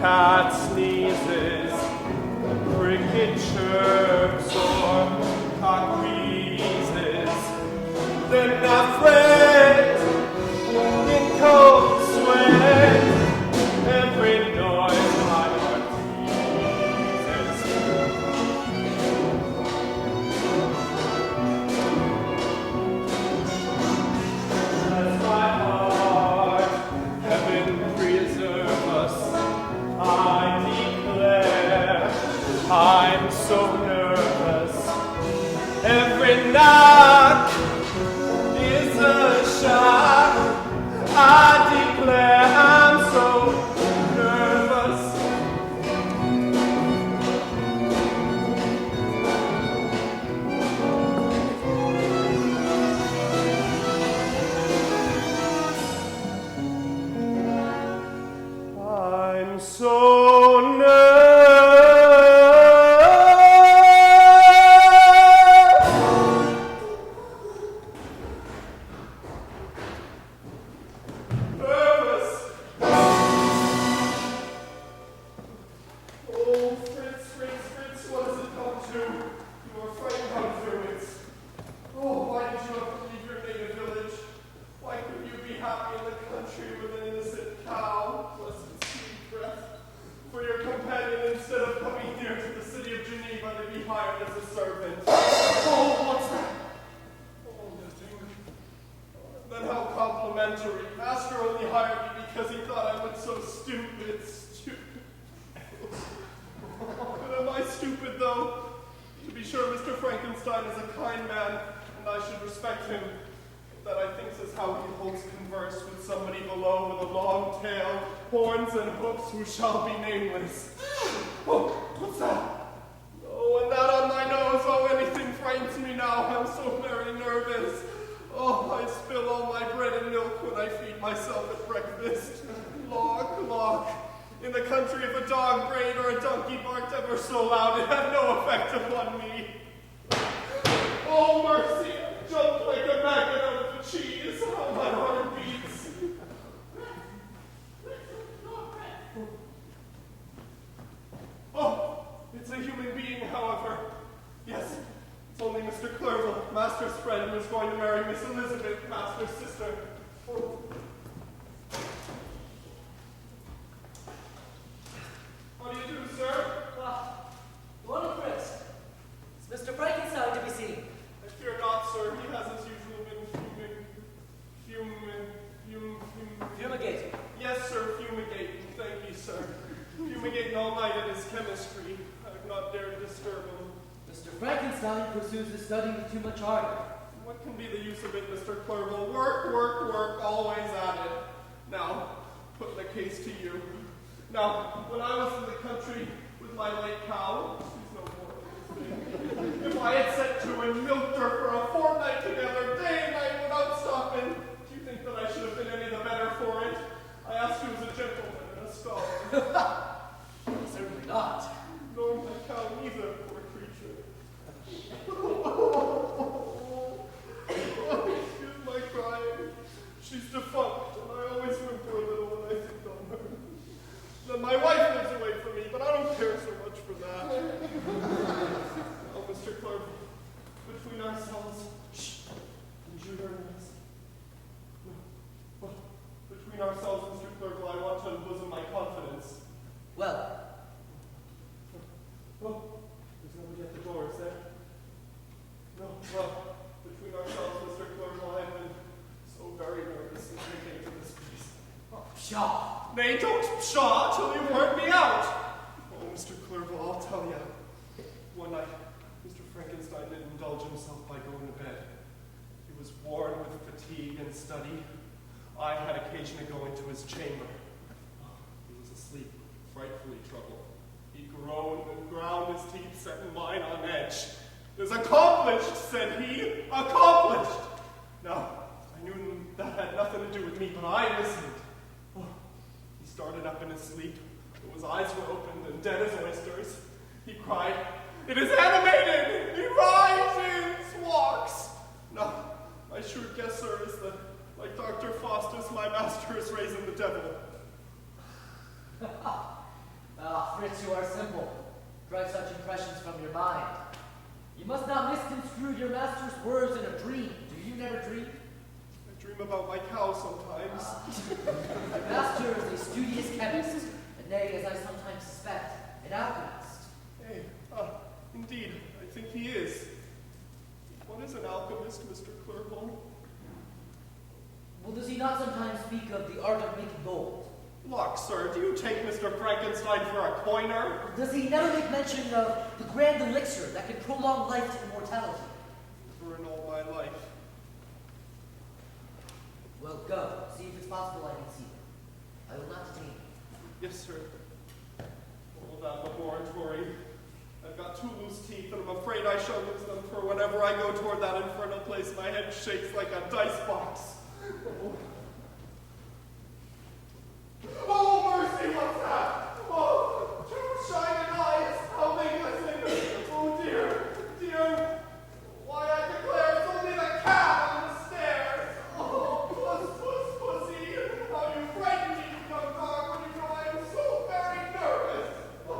cat sneezes, cricket chirps, or cock wheezes, then I fret in cold sweat every noise my heart teases. Bless my heart, heaven preserve us, I declare, I'm so nervous, every knock is elementary. Master only hired me because he thought I looked so stupid. But am I stupid, though? To be sure, Mr. Frankenstein is a kind man, and I should respect him. That I thinks is how he holds converse with somebody below with a long tail, horns and hoofs who shall be nameless. Oh, what's that? Oh, and that on my nose. Oh, anything frightens me now. I'm so very nervous. Oh, I spill all my bread and milk when I feed myself at breakfast. Lock, lock. In the country, if a dog brayed or a donkey barked ever so loud, it had no effect upon me. Oh, mercy! I jumped like a maggot out of the cheese. How my heart beats. Oh, it's a human being, however. Yes, it's only Mr. Clerval, Master's friend, who is going to marry Miss Elizabeth, Master's sister. Oh. How do you do, sir? Morning, Chris. Is Mr. Frankenstein to be seen? I fear not, sir. He has as usual been Fumigating. Yes, sir, fumigating. Thank you, sir. Fumigating all night at his chemistry. I've not dared disturb him. Mr. Frankenstein pursues his study with too much ardor. What can be the use of it, Mr. Clerval? Work, work, work, always at it. Now, put the case to you. Now, when I was in the country with my late cow, she's no more. If I had set to and milked her for a fortnight together, day and night without stopping, do you think that I should have been any the better for it? I asked you as a gentleman and a scholar. Certainly not. Nor my cow neither, poor creature. Oh, excuse my crying. She's defunct, and I always whimper a little when I think on her. Then my wife lives away from me, but I don't care so much for that. Oh, Mr. Clark, between ourselves, shh, did you hear this? No. Well, between ourselves, Mr. Clerval, I want to unbosom my confidence. Well. Oh, there's nobody at the door, is there? No, well, between ourselves, Mr. Clerval, I have been so very nervous since we came to this place. Oh, pshaw. Nay, don't pshaw till you've heard me out. Oh, Mr. Clerval, I'll tell you. One night, Mr. Frankenstein didn't indulge himself by going to bed. He was worn with fatigue and study. I had occasion to go into his chamber. Oh, he was asleep, frightfully troubled. He groaned and ground, his teeth setting mine on edge. "It is accomplished," said he, "accomplished." Now, I knew that had nothing to do with me, but I listened. Oh, he started up in his sleep, though his eyes were opened and dead as oysters. He cried, "It is animated! He rises, walks!" Now, my shrewd guess, sir, is that, like Dr. Faustus, my master is raising the devil. Fritz, you are simple. Drive such impressions from your mind. You must not misconstrue your master's words in a dream. Do you never dream? I dream about my cow sometimes. Your master is a studious chemist, and nay, as I sometimes suspect, an alchemist. Hey, indeed, I think he is. What is an alchemist, Mr. Clerval? Well, does he not sometimes speak of the art of making gold? Look, sir, do you take Mr. Frankenstein for a coiner? Does he never make mention of the grand elixir that can prolong life to immortality? For in all my life. Well, go. See if it's possible I can see them. I will not detain you. Yes, sir. All that laboratory. I've got two loose teeth, and I'm afraid I shall lose them, for whenever I go toward that infernal place, my head shakes like a dice box. Oh, mercy, what's that? Oh, two shining eyes, how they glisten. Oh, dear, dear. Why, I declare it's only the cat on the stairs. Oh, pussy, how you frighten me, young dog, when you know I am so very nervous. Oh.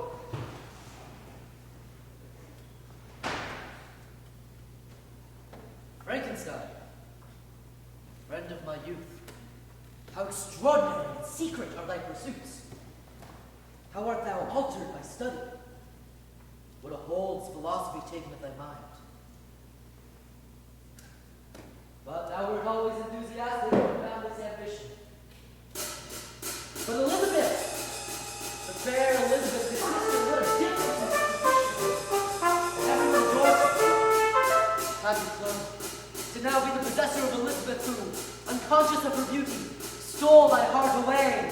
Frankenstein, friend of my youth, how extraordinary and secret are thy pursuits. How art thou altered by study? What a hold's philosophy taken with thy mind? But thou wert always enthusiastic and found this conscious of her beauty, stole my heart away.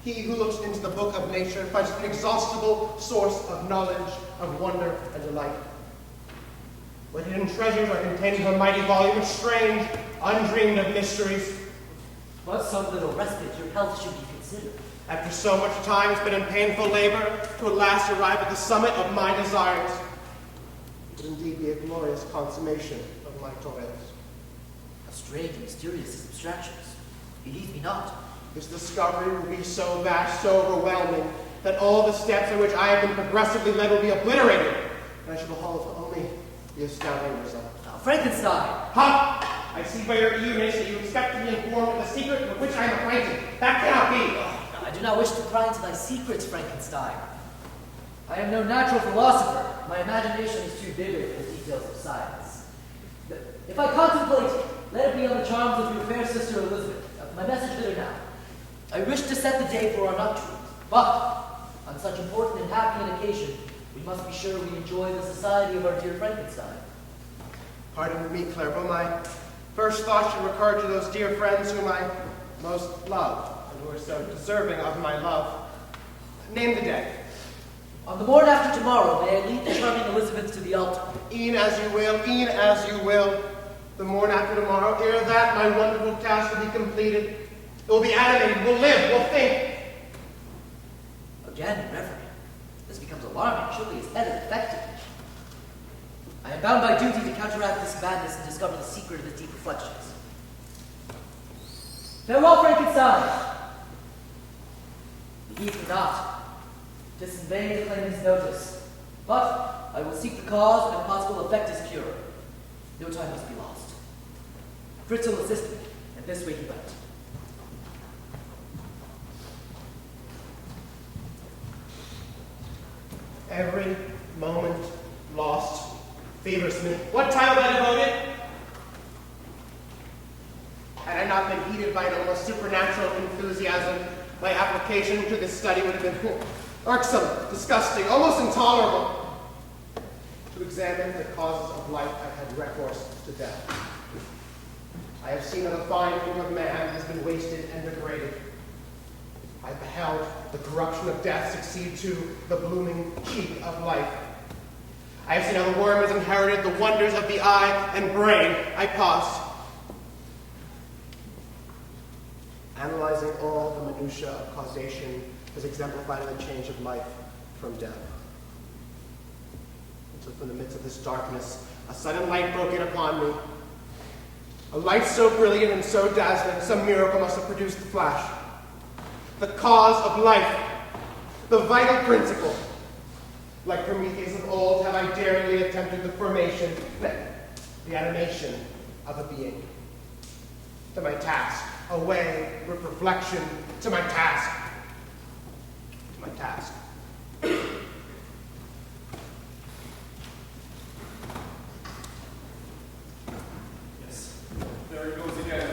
He who looks into the book of nature finds an inexhaustible source of knowledge, of wonder, and delight. What hidden treasures are contained in her mighty volume of strange, undreamed of mysteries. But some little respite your health should be considered. After so much time spent in painful labor, to at last arrive at the summit of my desires, it would indeed be a glorious consummation of my toils. How strange and mysterious abstractions. It heeds me not. This discovery will be so vast, so overwhelming, that all the steps in which I have been progressively led will be obliterated, and I shall behold only the astounding result. Now, Frankenstein! Ha! I see by your eagerness that you expect to be informed of the secret with which I am acquainted. That cannot be! I do not wish to pry into thy secrets, Frankenstein. I am no natural philosopher. My imagination is too vivid for the details of science. If I contemplate, let it be on the charms of your fair sister Elizabeth. My message to her now. I wish to set the day for our nuptials, but on such important and happy an occasion, we must be sure we enjoy the society of our dear Frankenstein. Pardon me, Clerval. My first thought should recur to those dear friends whom I most love, and who are so deserving of my love. Name the day. On the morn after tomorrow, may I lead the charming Elizabeth to the altar. E'en as you will, e'en as you will. The morn after tomorrow, ere that my wonderful task will be completed. It will be animated, will live, will think. Again, Reverend, this becomes alarming. Surely his head is affected. I am bound by duty to counteract this madness and discover the secret of his deep reflections. Farewell, Frankenstein! Heed me not. 'Tis in vain to claim his notice. But I will seek the cause and possible effect his cure. No time must be lost. Fritz will assist me, and this way he went. Every moment lost favors me. What time have I devoted? Had I not been heated by an almost supernatural enthusiasm, my application to this study would have been irksome, disgusting, almost intolerable. To examine the causes of life, I had recourse to death. I have seen how the fine form of man has been wasted and degraded. I beheld the corruption of death succeed to the blooming cheek of life. I have seen how the worm has inherited the wonders of the eye and brain. I paused, analyzing all the minutiae of causation as exemplified in the change of life from death. Until from the midst of this darkness, a sudden light broke in upon me. A light so brilliant and so dazzling, some miracle must have produced the flash. The cause of life, the vital principle. Like Prometheus of old, have I daringly attempted the formation, the animation of a being. to my task. Away with reflection to my task. To my task. Yes, there he goes again.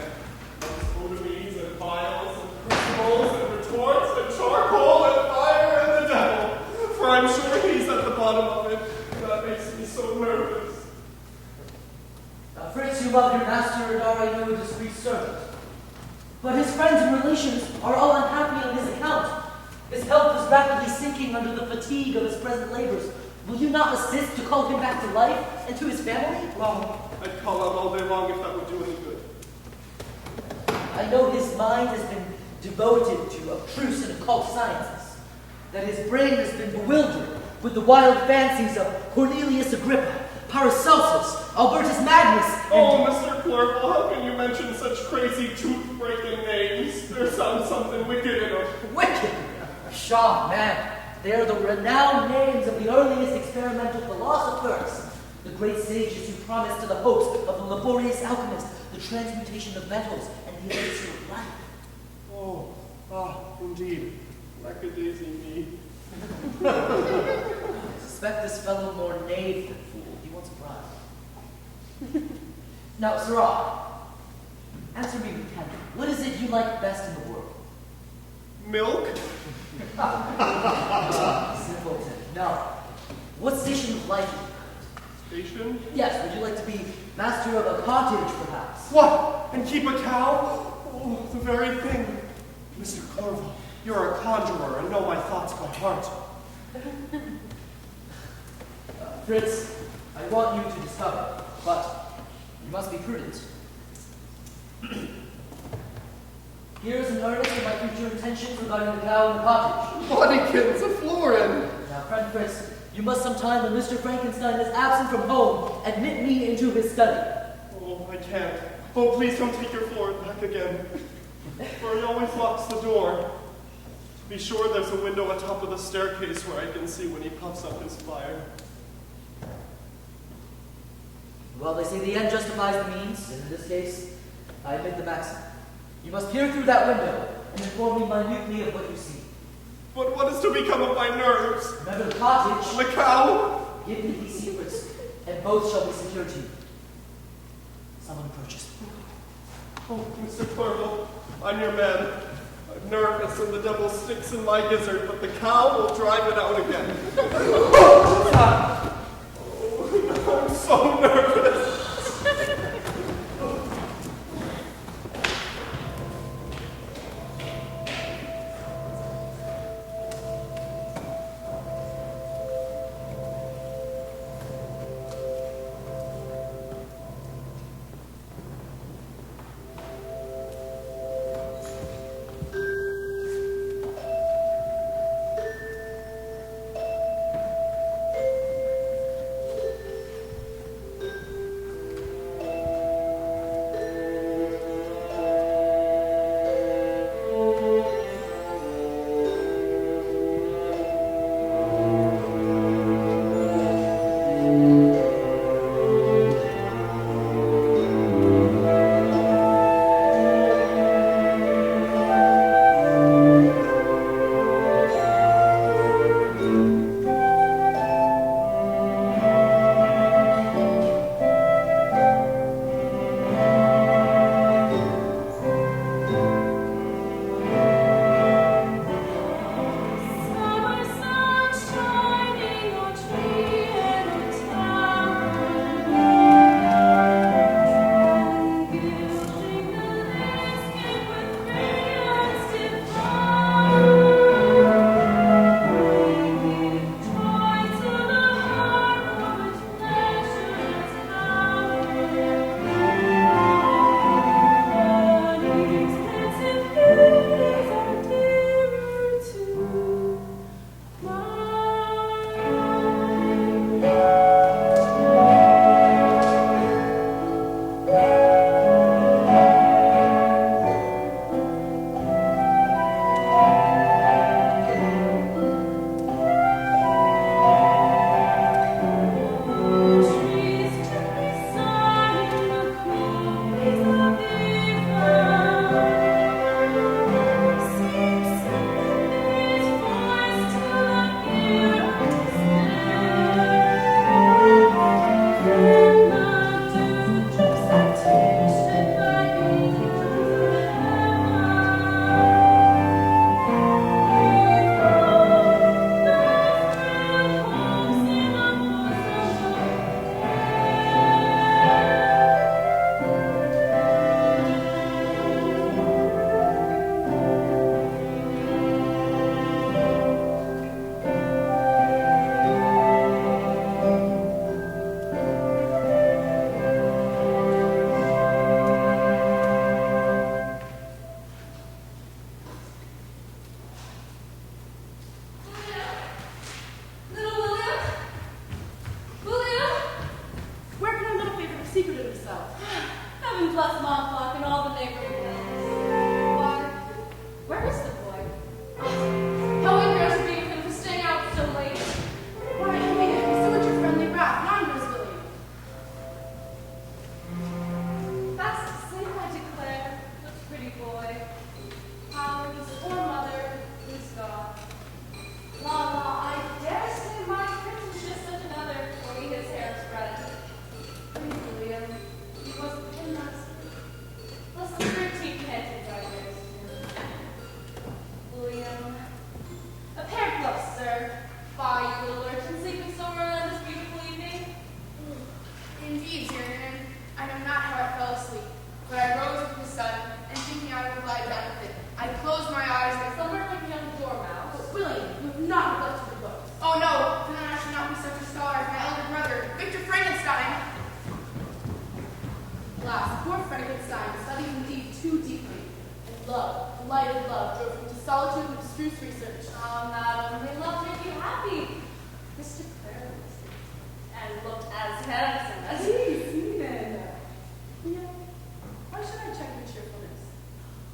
Those odomies and vials and crucibles and retorts and charcoal and fire and the devil. For I'm sure he's at the bottom of it. That makes me so nervous. Fritz, you love your master and are, I know, a discreet servant. But his friends and relations are all unhappy on his account. His health is rapidly sinking under the fatigue of his present labors. Will you not assist to call him back to life and to his family? Well, I'd call out all day long if that would do any good. I know his mind has been devoted to abstruse and occult sciences, that his brain has been bewildered with the wild fancies of Cornelius Agrippa, Paracelsus, Albertus Magnus, and... Oh, Mr. Clerval, how can you mention such crazy tooth-breaking names? There sounds something wicked in them. Wicked! Pshaw, man. They are the renowned names of the earliest experimental philosophers, the great sages who promised to the hopes of the laborious alchemist the transmutation of metals and the elixir of life. Oh, indeed. Lackadaisy me. I suspect this fellow more knave than fool. He wants a bribe. Now, Sirrah, answer me with candor. What is it you like best in the world? Milk? Simpleton. No. What station of life would you Station? Yes, would you like to be master of a cottage, perhaps? What? And keep a cow? Oh, the very thing. Mr. Clerval, you're a conjurer and know my thoughts by heart. Fritz, I want you to discover, but you must be prudent. Here's an earnest of my future intentions regarding the cow and the cottage. Bodykins, a florin. Now, friend Fritz, you must sometime when Mr. Frankenstein is absent from home, admit me into his study. Oh, I can't. Oh, please don't take your florin back again. For he always locks the door. Be sure there's a window atop of the staircase where I can see when he puffs up his fire. Well, they say the end justifies the means, and in this case, I admit the maxim. You must peer through that window and inform me minutely of what you see. But what is to become of my nerves? Remember the cottage. And the cow? Give me these secrets, and both shall be secured to you. Someone approaches. Oh, Mr. Clerval, I'm your man. I'm nervous and the devil sticks in my gizzard, but the cow will drive it out again. Oh, I'm so nervous. Love, delighted love, drove him to solitude and abstruse research. Oh, madam, may love make you happy. Mr. Clare and looked as handsome as Please, Nina. Yeah. Why should I check your cheerfulness?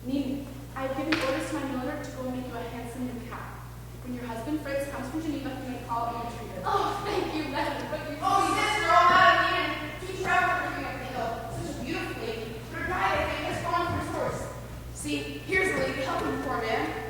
Nina, I have given orders to my milliner to go and make you a handsome new cap. When your husband Fritz comes from Geneva, he may call and entreat her. Oh, thank you, madam, but you Oh, sister, oh, madam, even too travel for doing everything, though. Such a beautiful lady. Her bride, I think, has gone for his horse. See, here's a lady helping the poor man.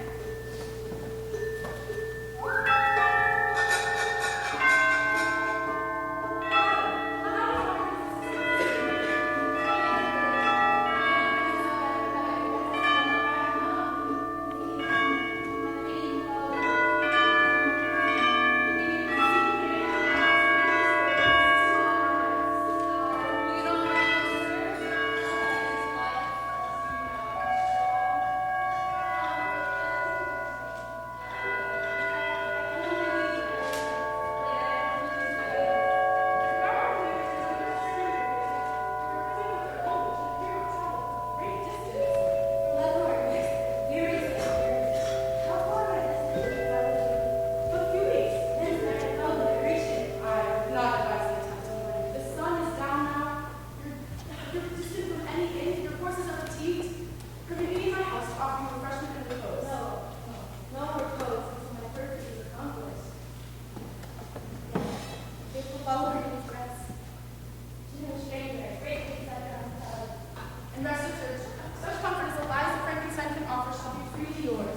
And rest assured, such comfort as Eliza Frankenstein can offer shall be freely yours.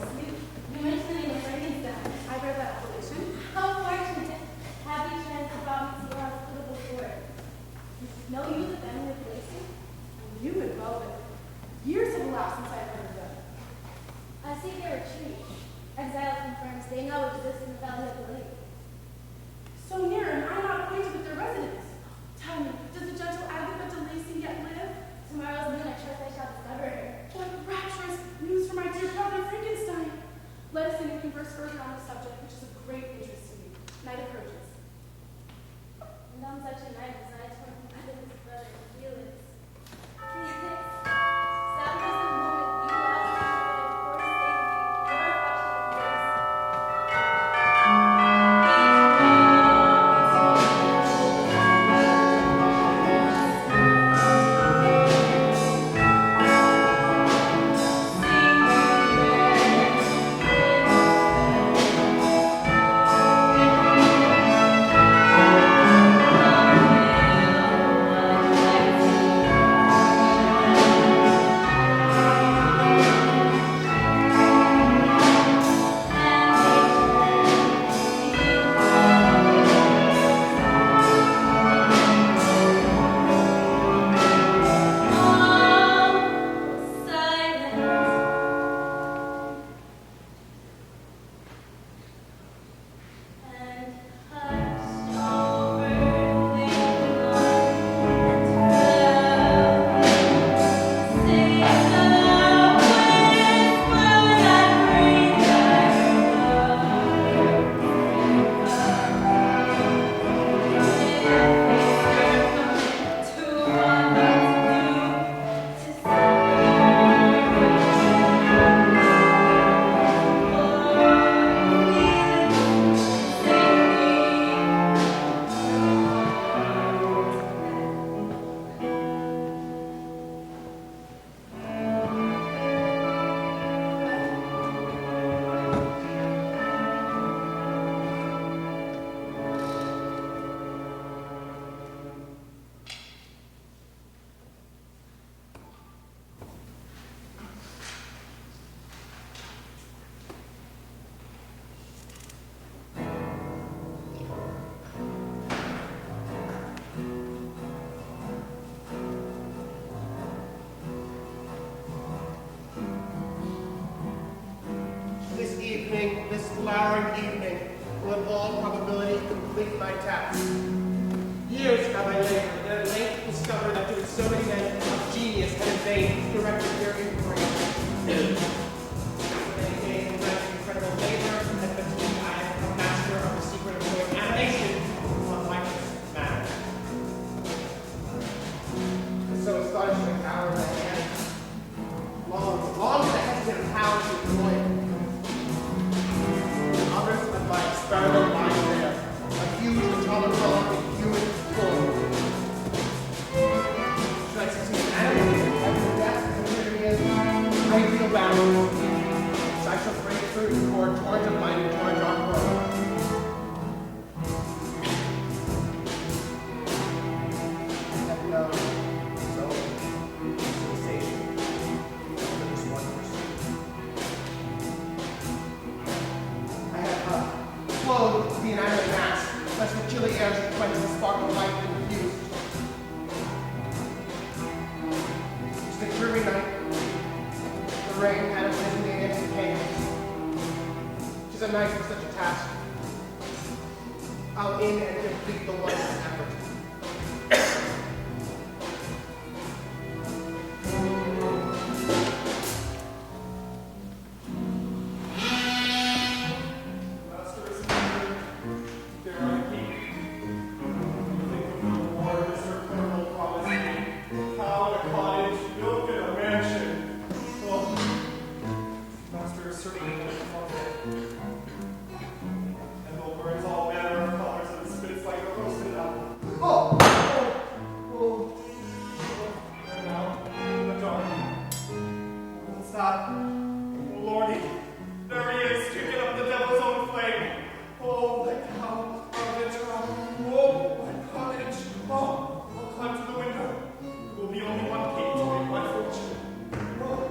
You mentioned the name of Frankenstein. I read that appellation. How fortunate. Happy chance to brought me to your hospitable court. Know you the family of Lacey? You would well, but years have elapsed since I heard of them. I see their retreat. Exile confirms they now exist in the valley of the lake. So near, and I'm not acquainted with their residence. Tell me, does the gentle Agatha de Lacey yet live? Tomorrow's noon, I trust I shall discover her. What rapturous news for my dear brother Frankenstein! Let us in and converse further on the subject, which is of great interest to me. Night approaches. And on such a night as I torn from his brother Felix. Felix, sad was the moment you lost me, but of course saved me, your affectionate voice. This flowering evening will in all probability complete my task. Years have I labored, and at length discovered that to which so many men of genius had in vain directed their inquiry. Many days and nights of incredible labor and fatigue, I have become master of the secret of doing animation on my matter. So astonishing a power that I had. Long did I hesitate to pour a torrent of light into our dark world. And no, so sensation for this one person. I have clothed the inanimate mass, lest the chilly air should quench the spark of light infused. It's the dreary night. The rain had risen the empty caves. 'Tis a night for such a task. I'll in and complete the wondrous effort. Master is here. There I Peake. Think of the reward Mr. Clerval promised me. Cow and a cottage, milk and a mansion. Well, Master is certainly going to come there. And will burns all manner of colors and spits like a roasted apple. Oh! And now, in the dark. What's that? Oh, Lordy, there he is, kicking up the devil's own flame. Oh, the cow, my winter, oh, my cottage. Oh, I'll climb to the window. There will be only one Peake to make my fortune. Oh.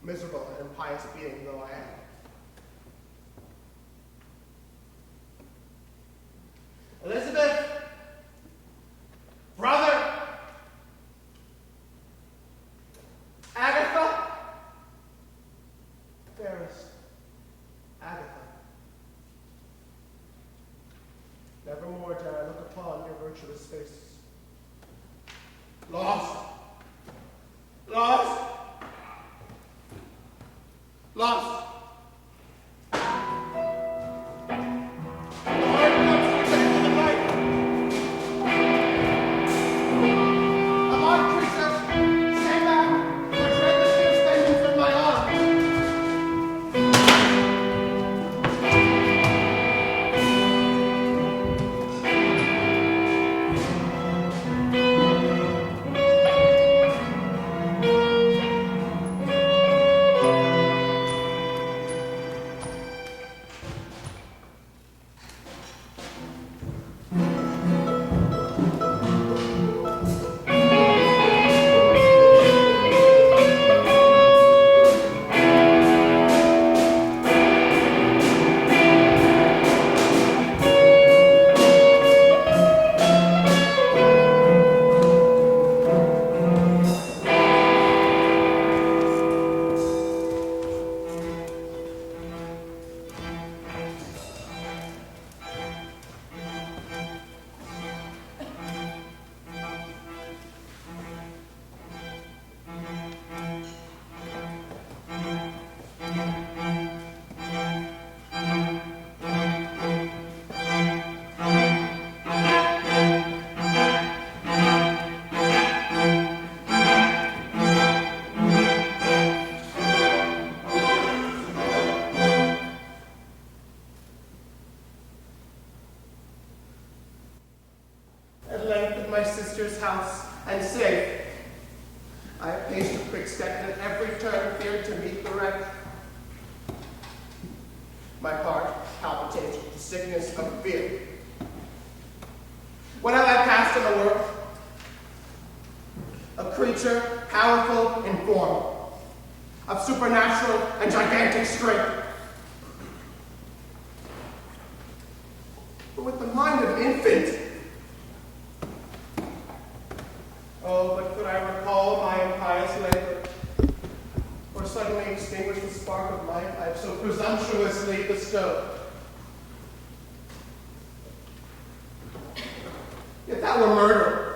Miserable and impious being though I am. Elizabeth! Brother! Agatha! Fairest Agatha. Nevermore dare I look upon your virtuous face. Lost! Lost! and safe. I have paced the quickstep and at every turn feared to meet the wreck. My heart palpitates with the sickness of fear. What have I passed in the world? A creature powerful in form, of supernatural and gigantic strength, but with the mind of an infant. Oh, but could I recall my impious labor, or suddenly extinguish the spark of life I have so presumptuously bestowed? Yet that were murder.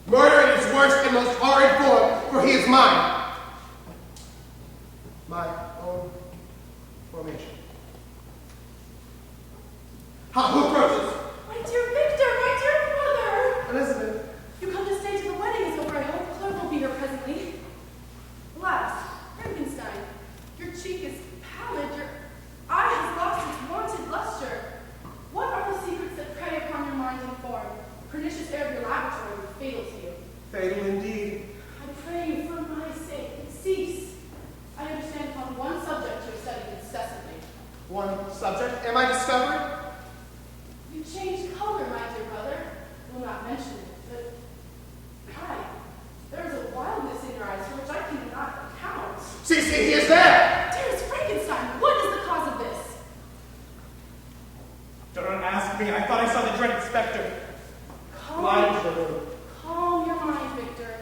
Murder in its worst and most horrid form, for he is mine. My own formation. Who approaches? My dear Victor, my dear brother! Elizabeth. You come to stay till the wedding is over. I hope Claire will be here presently. Alas, Frankenstein, your cheek is pallid, your eye has lost its wonted luster. What are the secrets that prey upon your mind and form? Pernicious air of your laboratory is fatal to you. Fatal indeed. I pray you, for my sake, cease. I understand upon one subject you have studied incessantly. One subject. Am I discovered? You change color, my dear brother. I will not mention it, but why? There is a wildness in your eyes for which I cannot account. See, he is there! Dearest Frankenstein, what is the cause of this? Do not ask me. I thought I saw the dreaded specter. Calm your mind, Victor.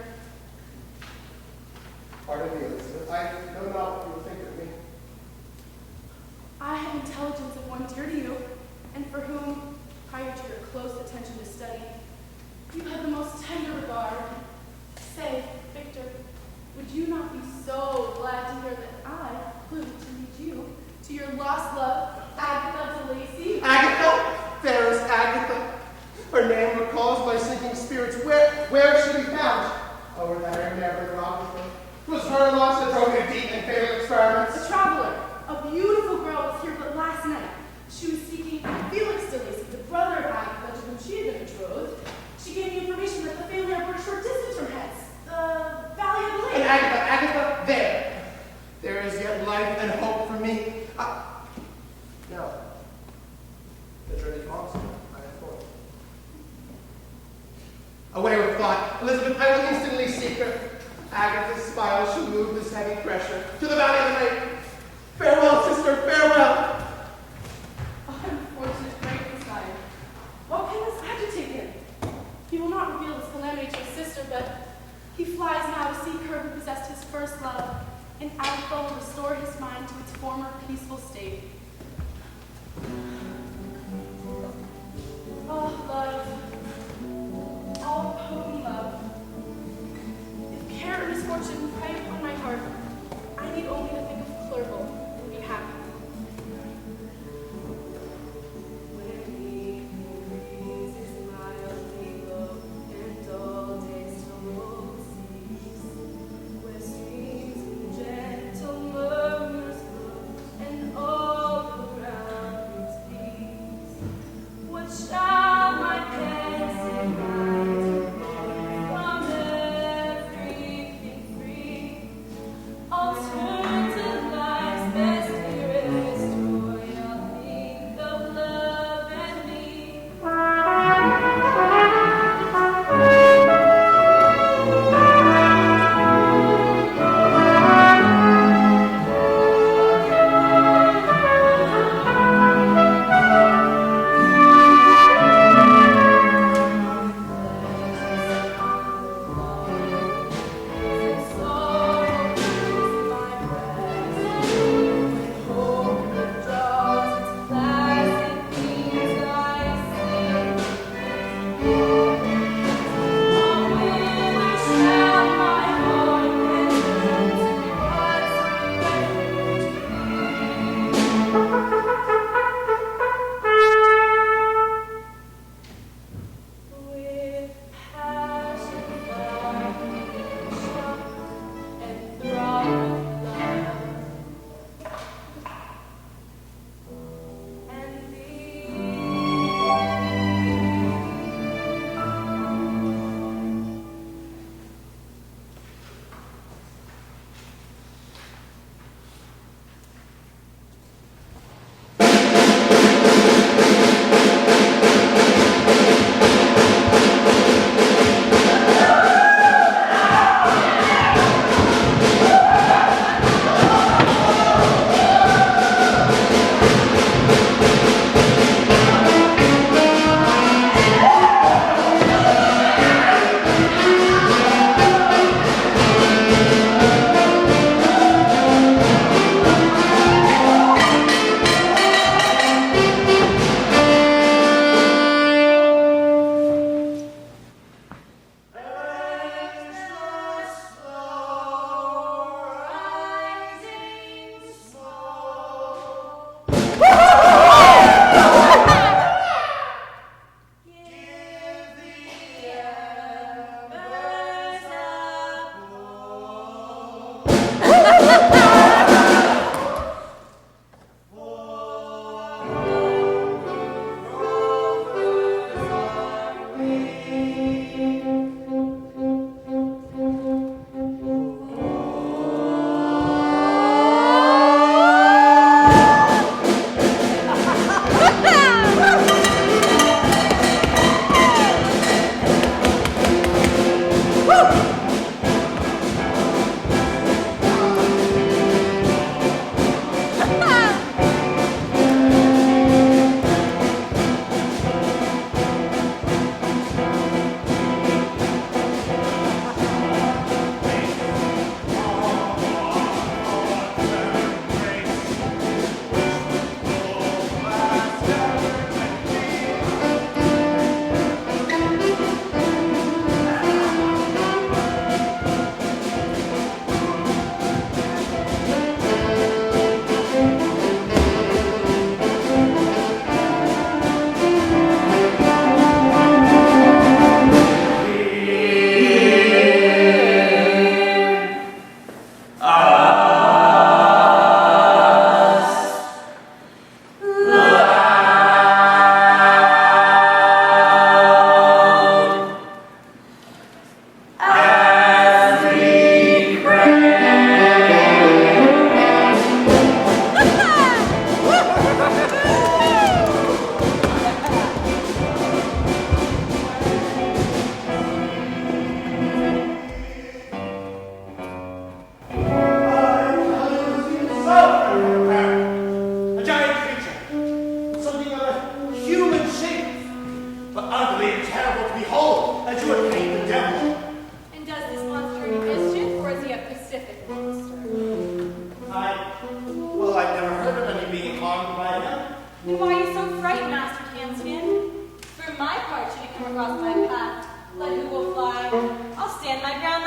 Pardon me, Elizabeth. I know not what you would think of me. I have intelligence of one dear to you, and for whom, prior to your close attention to study, you had the most tender regard. Say, Victor, would you not be so glad to hear that I flew to meet you, to your lost love, Agatha de Lacy? Agatha? Fairest Agatha. Her name recalls my sinking spirits. Where should be found? Oh, that I never robbed her. 'Twas her loss that drove me to deep and fatal experiments. A traveler, a beautiful girl was here but last night. She was seeking Felix de Lacy, the brother of Agatha, to whom she had been betrothed. She gave me information that the family are but a short distance from hence, the Valley of the Lake. And Agatha, there. There is yet life and hope for me. No. The dreaded monster I have fought. Away with thought. Elizabeth, I will instantly seek her. Agatha's smile shall move this heavy pressure to the Valley of the Lake. Farewell, sister, farewell. Unfortunate Frankenstein. What can this agitate him? He will not reveal his calamity to his sister, but he flies now to seek her who possessed his first love, and Agatha will restore his mind to its former peaceful state. Oh, love. All potent love. If care and misfortune prey upon my heart, I need only to think of Clerval and be happy. Shall my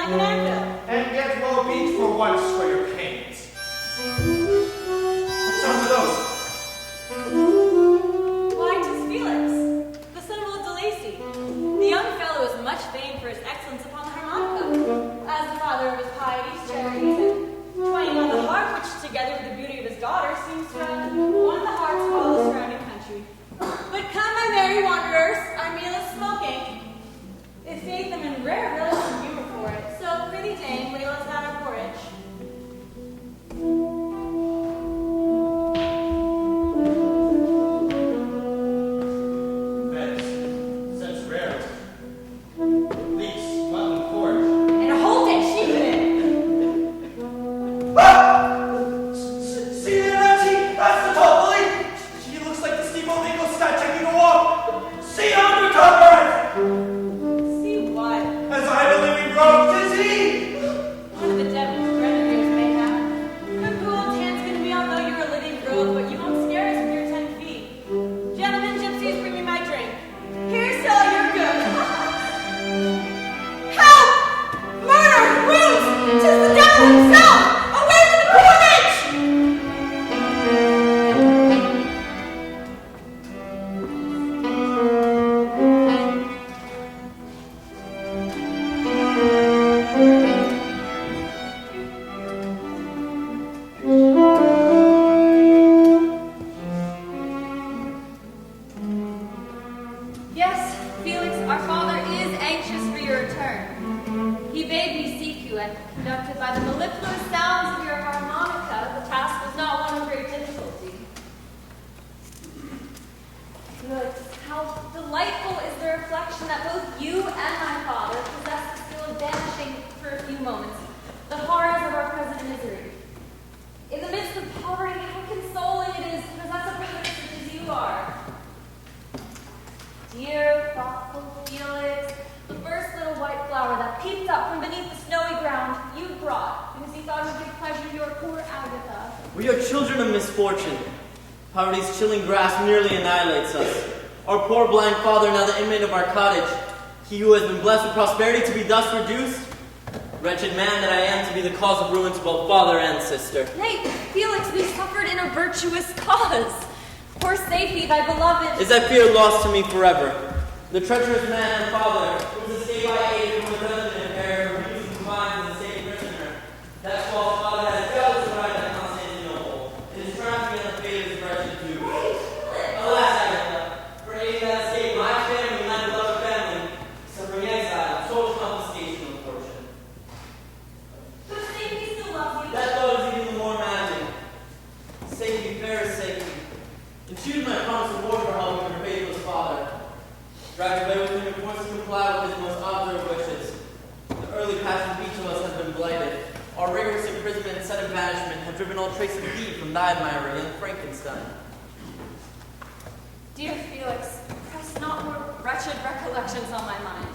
like an anvil. And get well beat for once for your pains. What sounds are those? Why, 'tis Felix, the son of old De Lacy. The young fellow is much famed for his excellence upon the harmonica, as the father of his pieties, charities, and twining on the harp, which together with the beauty of his daughter seems to have won the hearts of all the surrounding country. But come, my merry wanderers, our meal is smoking. If faith them in rare relish and humor for it, so prithee dame, lay us down our porridge. We are children of misfortune. Poverty's chilling grasp nearly annihilates us. Our poor blind father, now the inmate of our cottage, he who has been blessed with prosperity to be thus reduced, wretched man that I am to be the cause of ruin to both father and sister. Nay, Felix, we suffered in a virtuous cause. For safety, thy beloved... Is that fear lost to me forever? The treacherous man and father, whose escape I aided from the dungeon and perished for refusing to find as a safe prisoner. That false father has jealous right at Constantinople. It is trampling on the fate of his wretched Jew. Alas, Agatha, for aiding that escape, my family and my beloved family, suffering exile, total confiscation of fortune. But safety still loves you. That thought is even more maddening. Safety, fairest safety. And choose my promised reward for helping your faithless father. Dragged away with him and forced to comply with his most obdurate wishes. The early passion of each of us has been blighted. Our rigorous imprisonment and sudden banishment have driven all trace of thee from thy admirer, young Frankenstein. Dear Felix, press not more wretched recollections on my mind.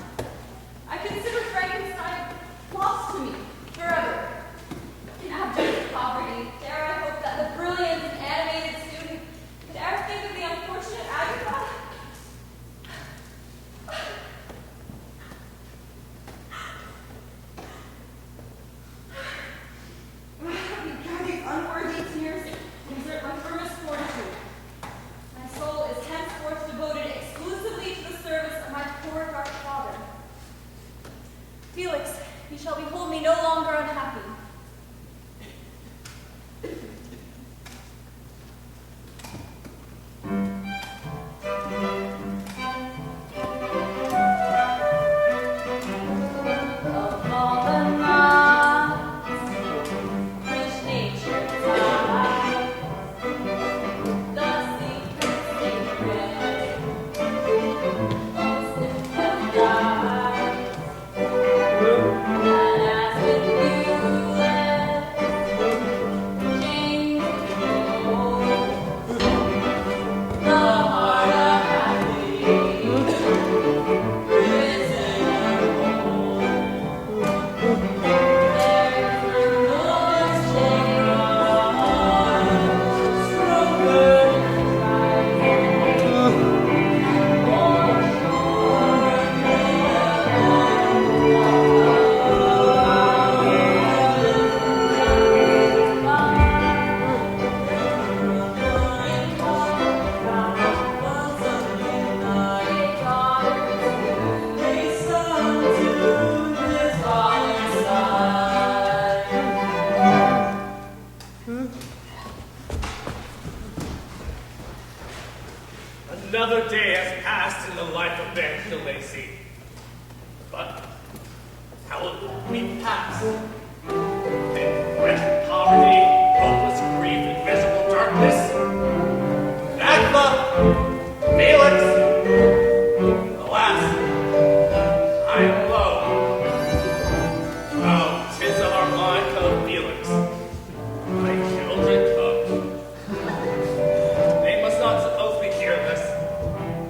I consider Frankenstein lost to me forever. In abject poverty, dare I hope that the brilliant and animated student could ever think of the unfortunate Agatha? These unworthy tears exert my firmest fortitude. My soul is henceforth devoted exclusively to the service of my poor dark father. Felix, you shall behold me no longer unhappy. Of all the knots which nature ties, the secret sacred of simple life, and as with you how will we pass? In wretched poverty, hopeless grief, and miserable darkness? Agla, Felix, alas, I am alone. Oh, 'tis a harmonica of Felix, my children come. They must not suppose me careless.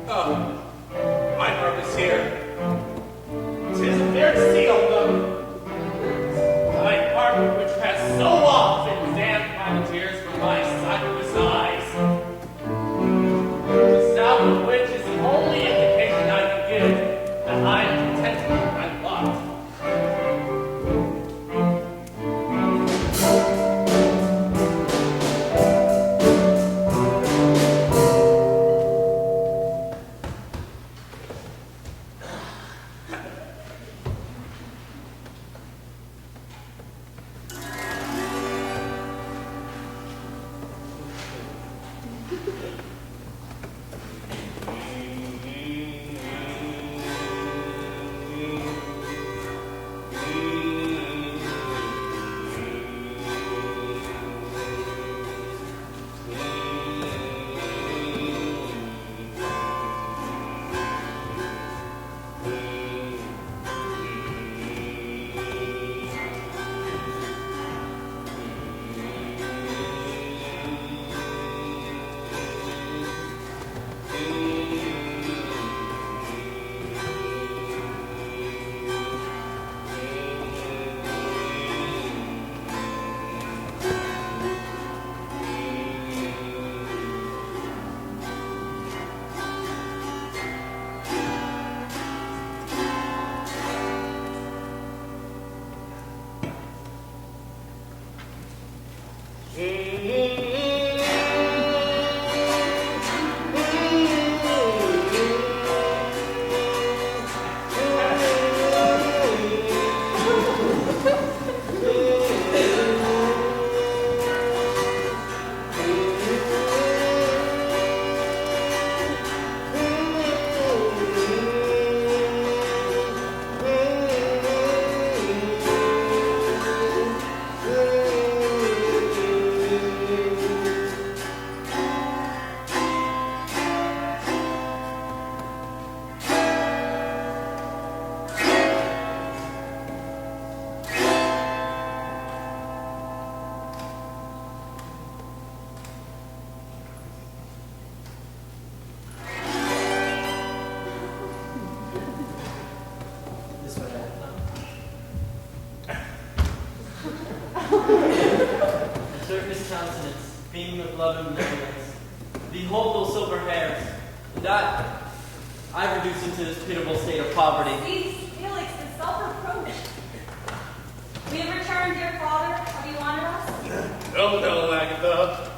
Oh, my harp is here. 'Tis a fair to see on them. My harp, which has so often damped my tears from my sightless eyes. The sound of which is the only indication I can give that I am content with my lot. countenance, beaming with love and benevolence. Behold those silver hairs, and I reduced into this pitiable state of poverty. Cease, Felix, the self-reproach. We have returned, dear father. Have you wanted us? No, Agatha.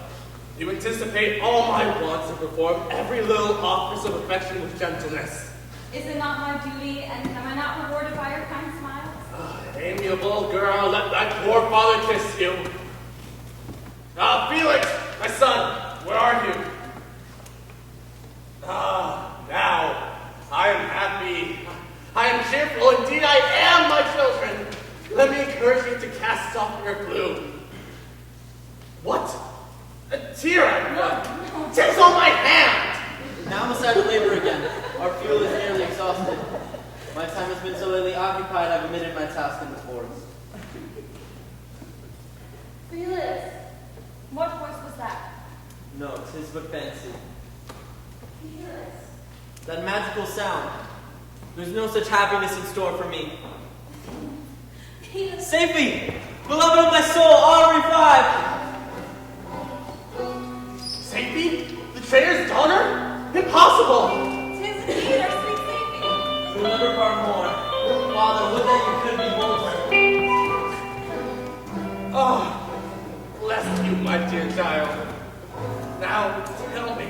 You anticipate all my wants and perform every little office of affection with gentleness. Is it not my duty, and am I not rewarded by your kind smiles? Amiable girl, let thy poor father kiss you. Felix, my son, where are you? Now, I am happy. I am cheerful. Indeed, I am, my children. Let me encourage you to cast off your gloom. What? A tear, Agatha. 'Tis on my hand. Now must I labor again. Our fuel is nearly exhausted. My time has been so lately occupied, I've omitted my task in the forest. Felix, what voice was that? No, 'tis but fancy. Felix. That magical sound. There's no such happiness in store for me. Felix. Save me! Beloved of my soul, all revive! Save me? The traitor's daughter? Impossible! 'Tis indeed our sweet Safety. Remember far more. Father, would that you could behold her. Oh, bless you, my dear child. Now, tell me,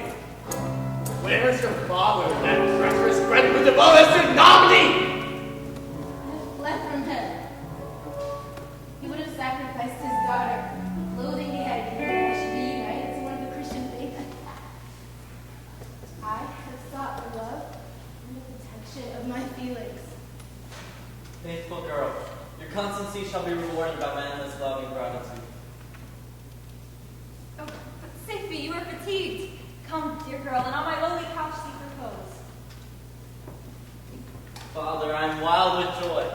where's your father, that treacherous friend with the bonus ignominy? Fled from him. He would have sacrificed his daughter, clothing he had given that should be united to one of the Christian faith. I have sought the love and the protection of my Felix. Faithful girl, your constancy shall be rewarded by my endless love and gratitude. Oh, but Safety, you are fatigued. Come, dear girl, and on my lowly couch seek repose. Father, I am wild with joy.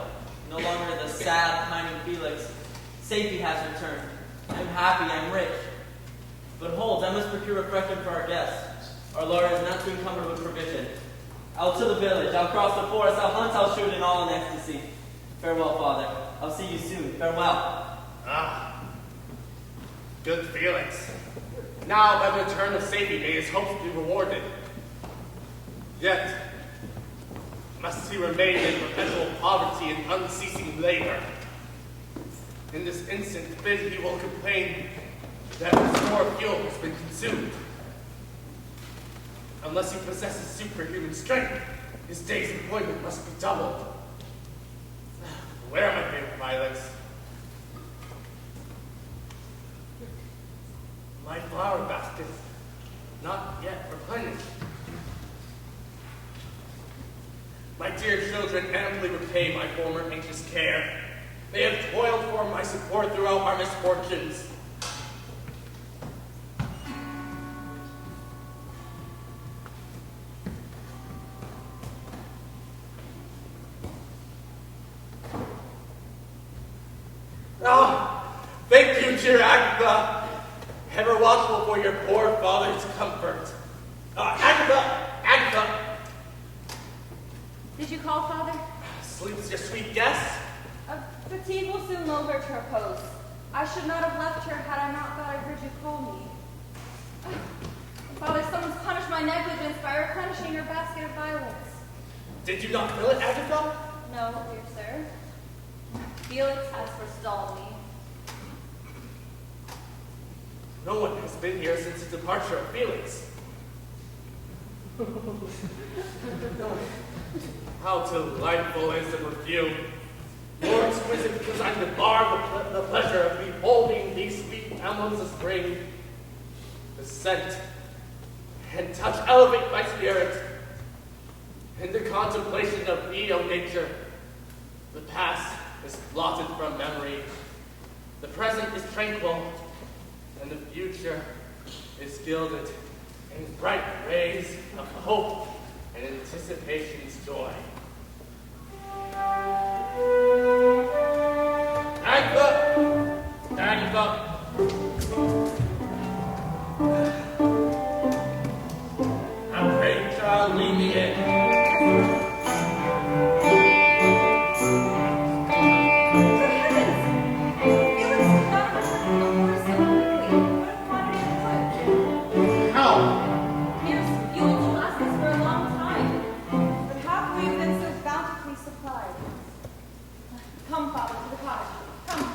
No longer the sad, pining Felix. Safety has returned. I am happy, I am rich. But hold, I must procure refreshment for our guests. Our Lord is not too encumbered with provision. Out to the village, I'll cross the forest, I'll hunt, I'll shoot in all in ecstasy. Farewell, Father. I'll see you soon. Farewell. Ah, good Felix. Now by the return of safety may his hopes be rewarded. Yet must he remain in perpetual poverty and unceasing labor. In this instant fit he will complain that his store of fuel has been consumed. Unless he possesses superhuman strength, his day's employment must be doubled. Where are my favorite violets? My flower basket, not yet replenished. My dear children amply repay my former anxious care. They have toiled for my support throughout our misfortunes. Ah, thank you, dear Agatha. Ever watchful for your poor father's comfort. Agatha! Did you call, Father? Sleeps your sweet guest? Fatigue will soon lull her to repose. I should not have left her had I not thought I heard you call me. Father, someone's punished my negligence by replenishing your basket of violets. Did you not fill it, Agatha? No, dear sir. Felix has forestalled me. No one has been here since the departure of Felix. How delightful is the perfume. More exquisite because I'm debarred the pleasure of beholding these sweet emblems of spring. The scent and touch elevate my spirit. In the contemplation of thee, O nature, the past is blotted from memory. The present is tranquil, and the future is gilded in bright rays of hope and anticipation's joy. Agatha! Agatha! I'm praying, child, lead me in. Come, Father, to the cottage. Come.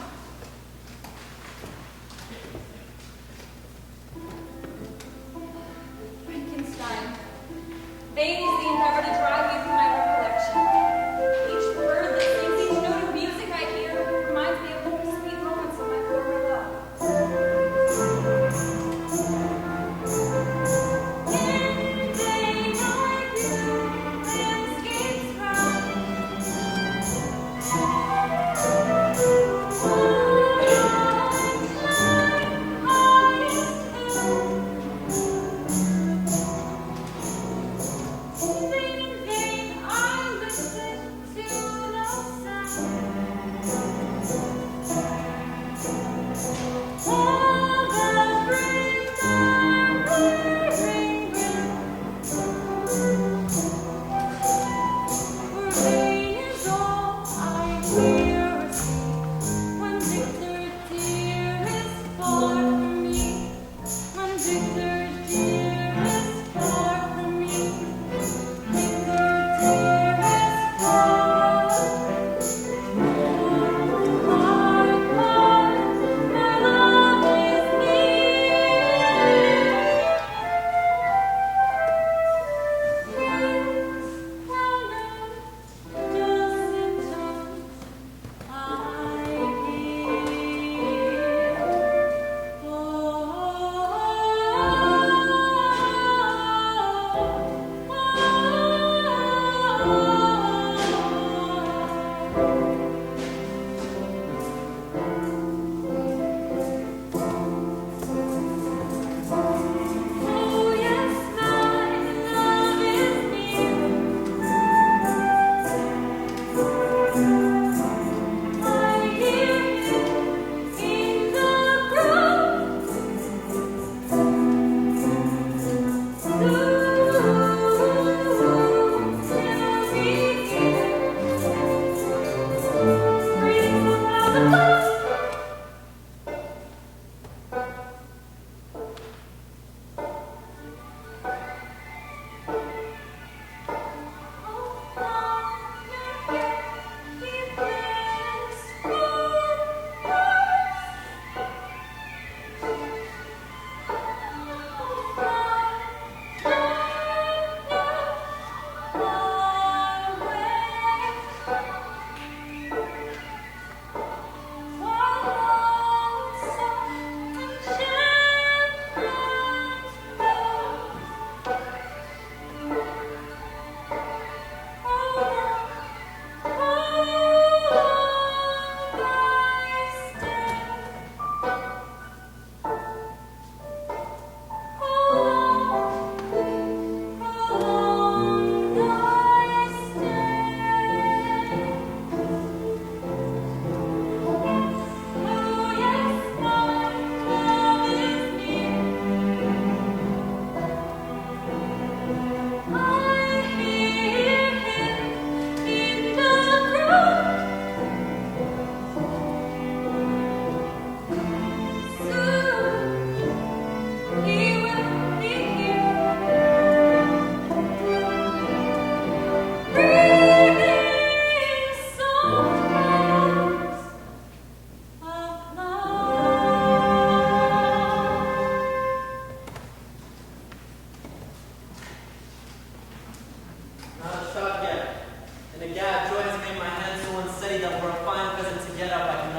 Frankenstein. Vain is the endeavor to drive you through my recollection. Each word that sings, each note of music I hear reminds me of the sweet moments of my former love. In daylight blue landscapes crown.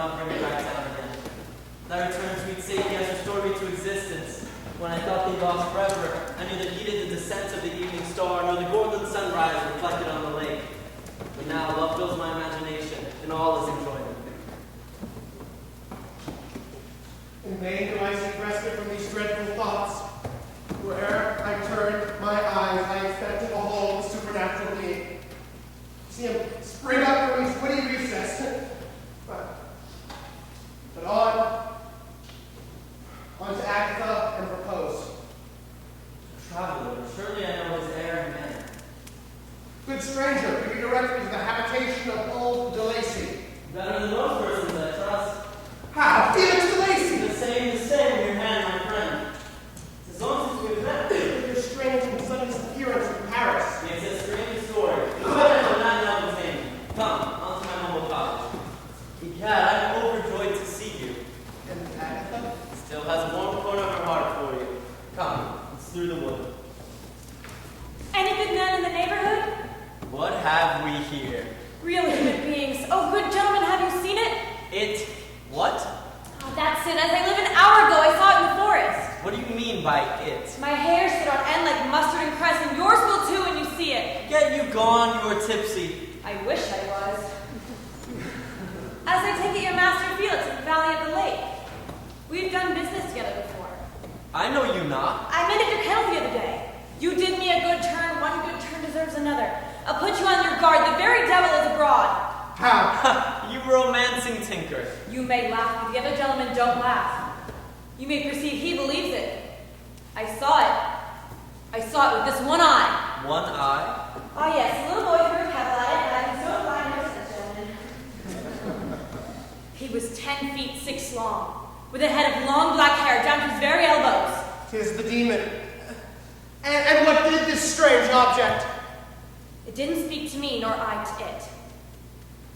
not bring me back down again. Thy return, sweet safety, has restored me to existence. When I thought thee lost forever, I knew that neither the descent of the evening star nor the golden sunrise reflected on the lake. But now love fills my imagination, and all is enjoyment. In vain do I seek respite from these dreadful thoughts. Where'er I turn my eyes, I expect to behold the supernatural being. See him spring up from his witty recess. But on to Agatha and propose. Traveler, surely I know his air and manner. Good stranger, will you direct me to the habitation of old De Lacy? Better than most persons, I trust. How? Felix De Lacy! The same in your hand, my friend. It's as long since we've met. Your strange and sudden disappearance from Paris. It's a strange story. But I will not now detain you. Come, on to my humble cottage. Egad, I'm overjoyed to see you. And Agatha? Still has a warm corner of her heart for you. Come, it's through the wood. Any good men in the neighborhood? What have we here? Real human beings. Oh, good gentlemen, have you seen it? It. What? Oh, that's it. As I lived an hour ago, I saw it in the forest. What do you mean by it? My hair stood on end like mustard and cress, and yours will too when you see it. Get you gone, you're tipsy. I wish I was. As I take it, your master Felix in the valley of the lake. We've done business together before. I know you not. I mended your kennel the other day. You did me a good turn, one good turn deserves another. I'll put you on your guard, the very devil is abroad. How? You romancing tinker. You may laugh, but the other gentlemen don't laugh. You may perceive he believes it. I saw it. I saw it with this one eye. One eye? Ah yes, a little boy threw a pebble at it, and I was so blind never said gentleman. He was 10 feet 6 long, with a head of long black hair down to his very elbows. 'Tis the demon. And what did this strange object? It didn't speak to me, nor I to it.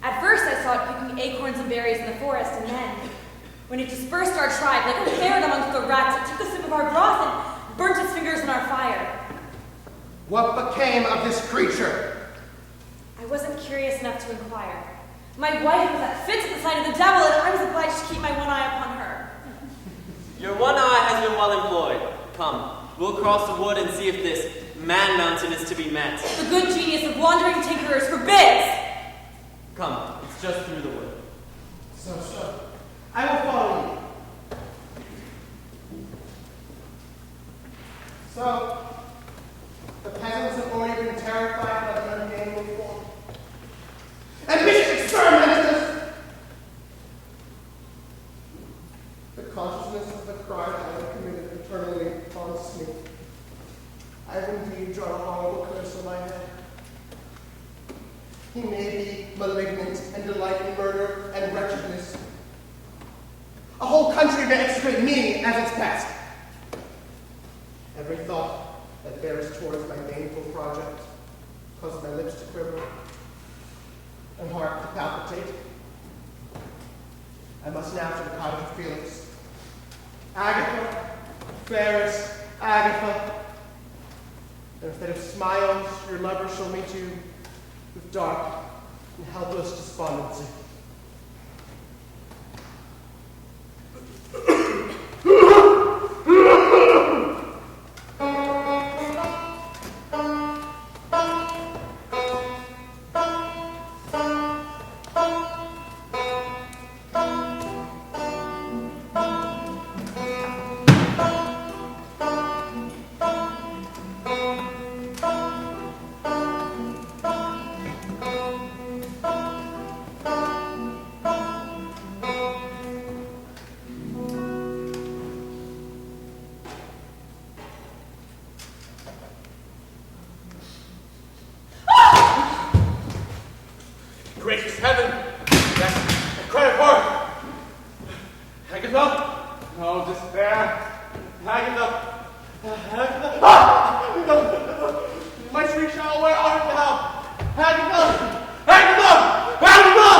At first I saw it picking acorns and berries in the forest, and then, when it dispersed our tribe like a ferret amongst the rats, it took a sip of our broth and burnt its fingers in our fire. What became of this creature? I wasn't curious enough to inquire. My wife was at fits at the sight of the devil, and I was obliged to keep my one eye upon her. Your one eye has been well employed. Come, we'll cross the wood and see if this man mountain is to be met. The good genius of wandering tinkerers forbids! Come, it's just through the wood. So. I will follow you. So, the peasants have already been terrified by the unnameable form. And vicious experimenters! The consciousness of the crime I have committed eternally haunts me. I have indeed drawn a horrible curse on my head. He may be malignant and delight in murder and wretchedness. A whole country may execrate me as its pest. Every thought that bears towards my baneful project causes my lips to quiver and heart to palpitate. I must now to the cottage of Felix. Agatha, fairest Agatha, and instead of smiles, your lover shall meet you with dark and helpless despondency. Gracious heaven! Yes, a cry of horror! Agatha! No despair! Agatha! Agatha! Ah! My sweet child, where art thou? Agatha! Agatha! Agatha!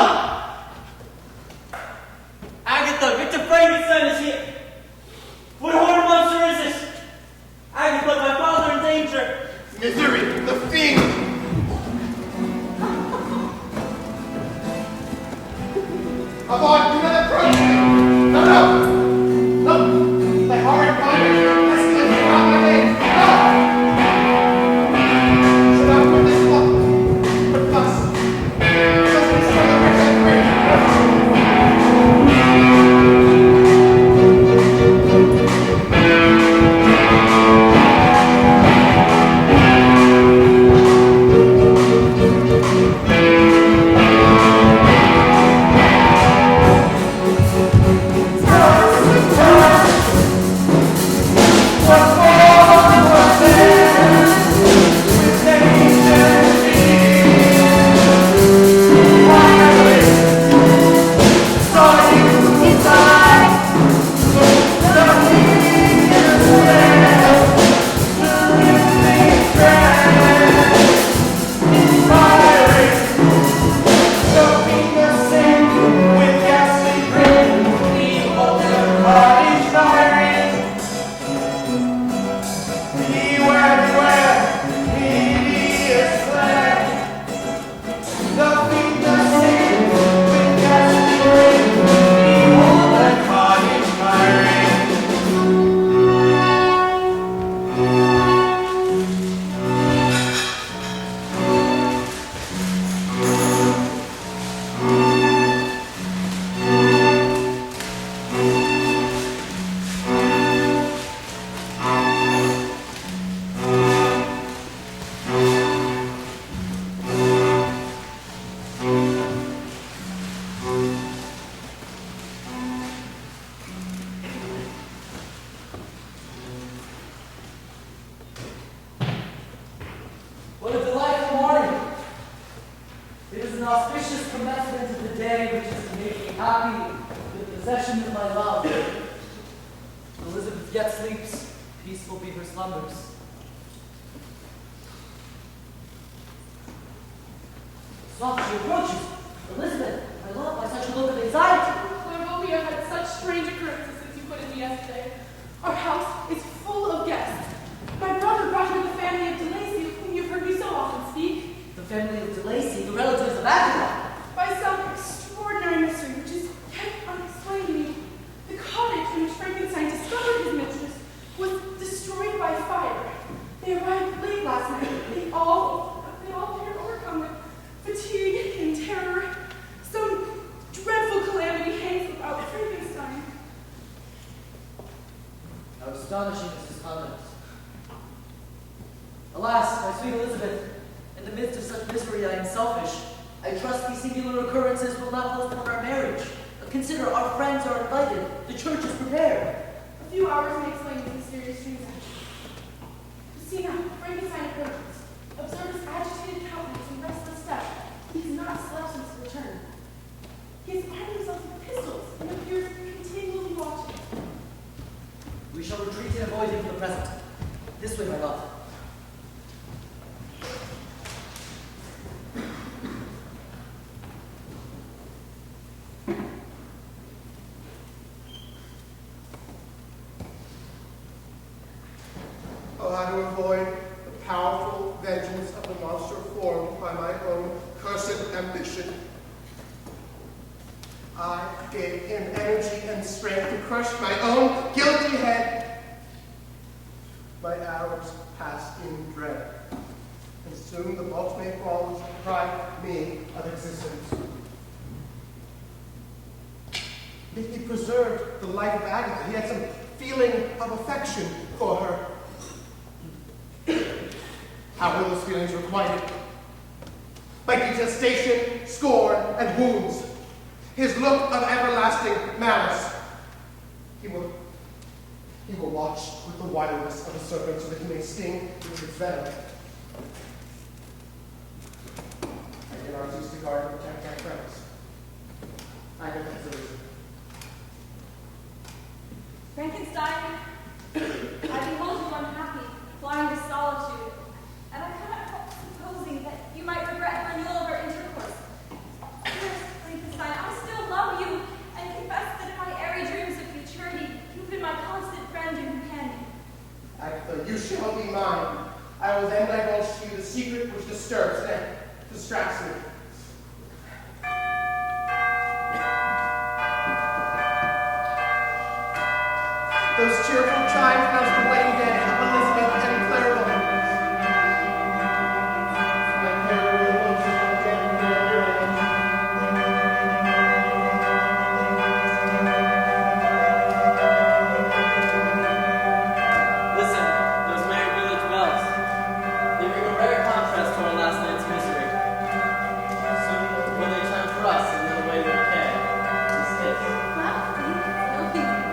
Agatha, Victor Frankenstein is here! What horrid monster is this? Agatha, my father in danger! Misery, the fiend! Avaunt, do not approach me. No, no. No. My horrid body has slipped around my legs. No. Should I put this up? But fuss. Just be so that we're free. What a delightful morning! It is an auspicious commencement of the day which is to make me happy with the possession of my love. Elizabeth yet sleeps, peaceful be her slumbers. Soft she approaches. Elizabeth, my love, by such a look of anxiety. Clerval, we have had such strange occurrences since you put in me yesterday. Our house is full of guests. My brother brought here the family of DeLacy, of whom you've heard me so often speak. The family of DeLacy, the relatives of Agatha. By some extraordinary mystery which is yet unexplained to me, the cottage in which Frankenstein discovered his mistress was destroyed by fire. They arrived late last night. They all appeared overcome with fatigue and terror. Some dreadful calamity hangs about Frankenstein. How astonishing is his conduct. Alas, my sweet Elizabeth, in the midst of such misery I am selfish. I trust these singular occurrences will not postpone our marriage. Consider, our friends are invited. The church is prepared. A few hours may explain the mysterious transaction. See now, Frankenstein approaches. Observe his agitated countenance and restless step. He has not slept since his return. He has armed himself with pistols and appears continually watching. We shall retreat and avoid him for the present. This way, my love. Oh, how to avoid the powerful vengeance of the monster formed by my own cursed ambition. I gave him energy and strength to crush my own guilty head. My hours passed in dread, and soon the ultimate wrongs deprived me of existence. Yet he preserved the life of Agatha. He had some feeling of affection for her. How were those feelings requited? By detestation, scorn, and wounds. His look of everlasting malice. He will watch with the wildness of a serpent so that he may sting with his venom. I cannot use the guard to protect my friends. I have that solution. Frankenstein, I behold you unhappy, flying to solitude, and I cannot help supposing that you might regret the renewal of our intercourse. Dearest Frankenstein, I still love you, and confess that in my airy dreams of futurity, you've been my constant friend and companion. Agatha, you shall be mine. I will then divulge to you the secret which disturbs and distracts me. Those cheerful chimes announced the wedding day of Elizabeth and Clerval. My farewell most Listen, those merry village bells. They bring a rare contrast to our last night's misery. Soon will they chime for us in the way we can. This is. Wow, no thinking.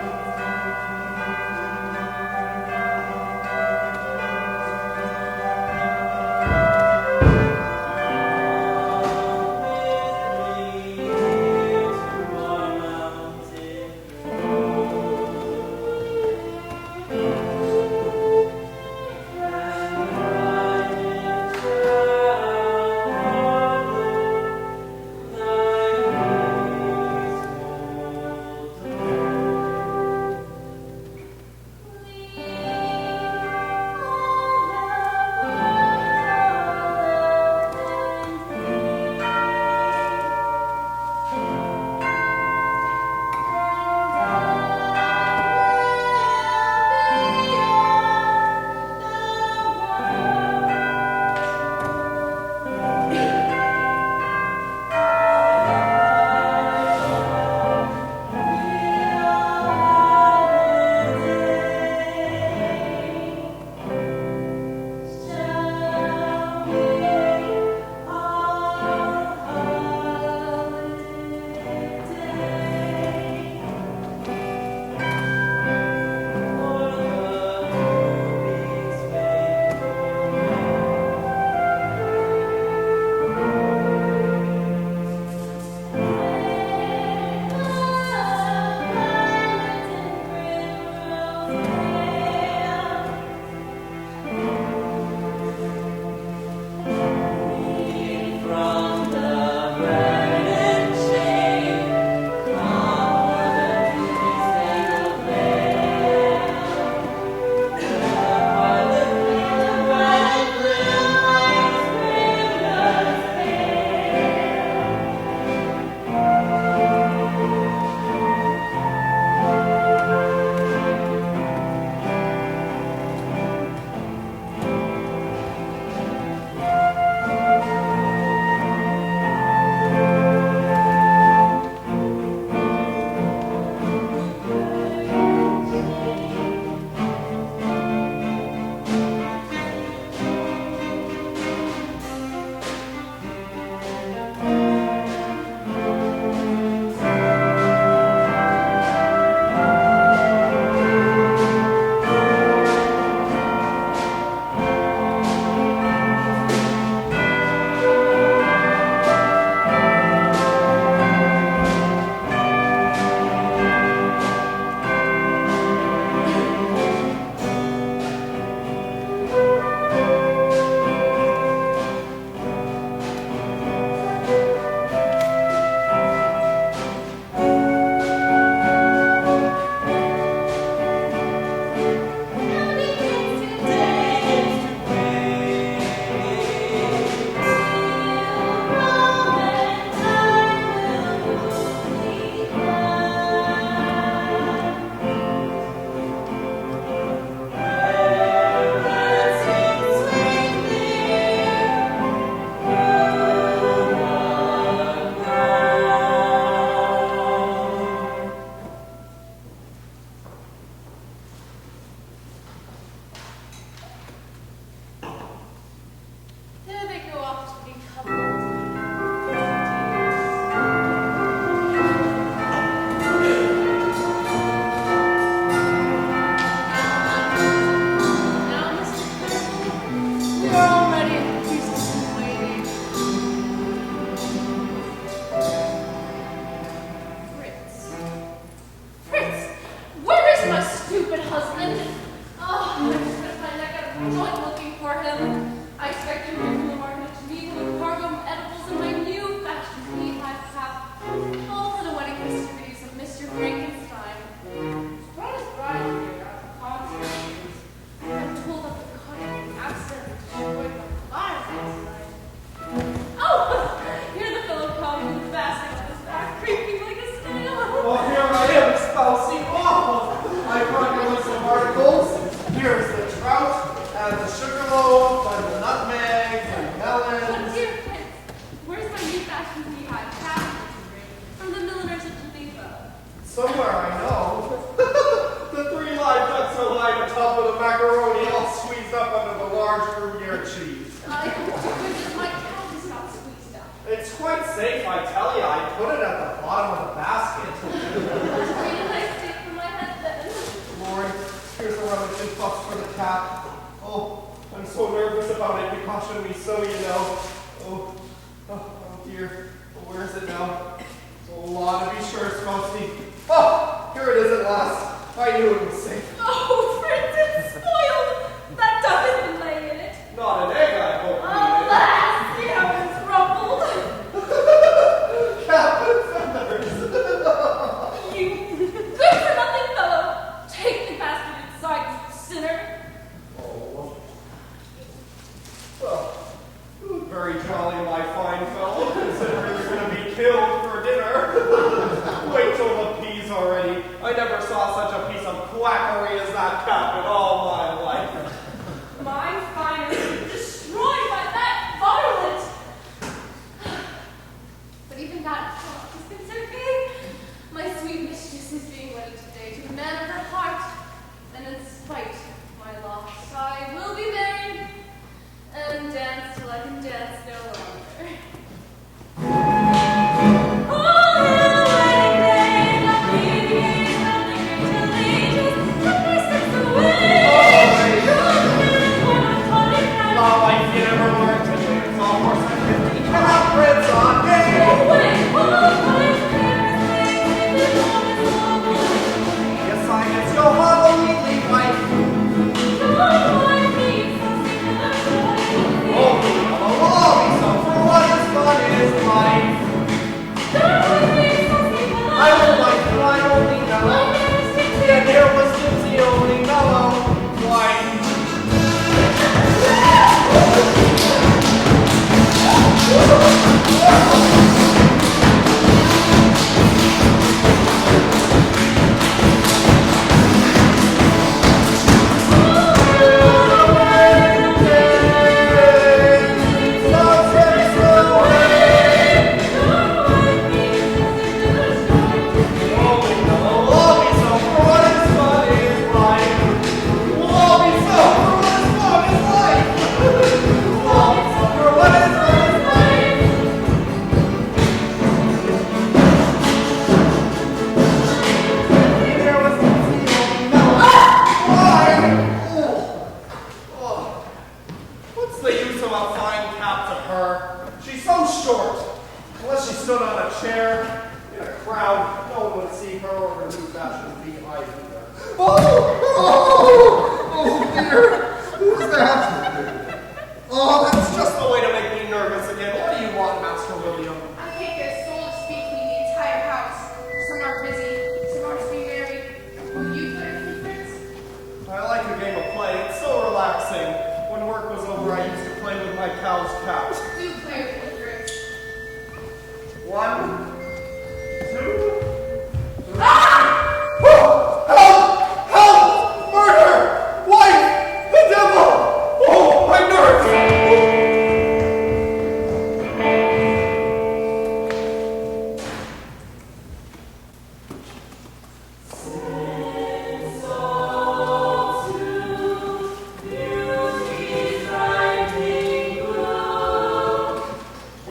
macaroni all squeezed up under the large Gruyere cheese. I hope my cat is not squeezed up. It's quite safe, I tell you. I put it at the bottom of the basket. Really nice steak for my head then. Lord, here's around $2 for the cat. Oh, I'm so nervous about it. You cautioned me so, you know. Oh dear. Where is it now? Oh, to be sure it's mostly. Oh, here it is at last. I knew it was safe. Oh, Fritz, it's spoiled. That duck has been laying in it. Not an egg, I hope. Alas, see how it's rumbled. Captain Feathers. You good-for-nothing fellow. Take the basket inside, you sinner. Oh. Well, very jolly, my fine fellow, considering you're going to be killed for dinner. Wait till the peas already. I never saw such a piece of quackery as that cap in all my life. My finest destroyed by that varlet. But even that is concerned me. My sweet mistress is being wedded today to the man of her heart. And in spite of my loss, I will be married and dance till I can dance no longer.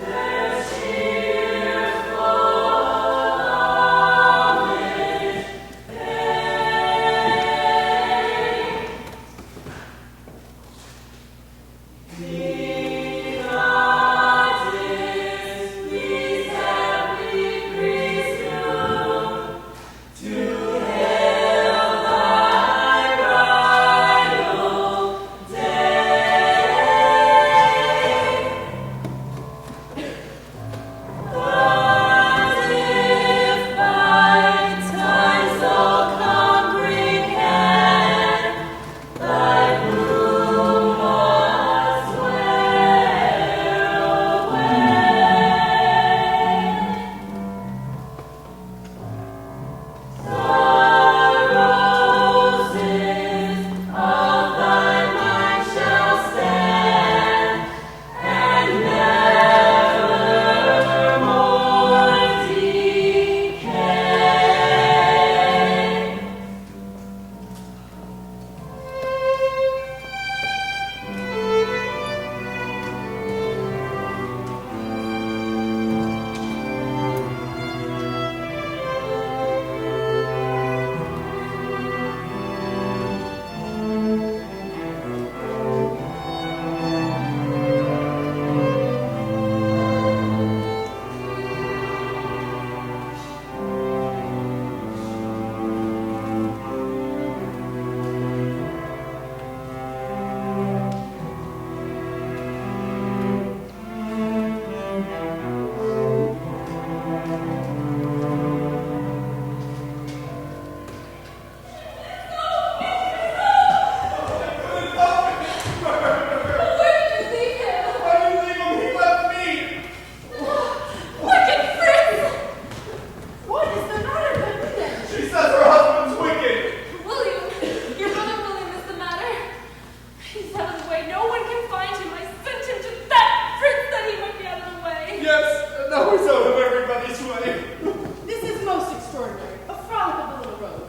There's here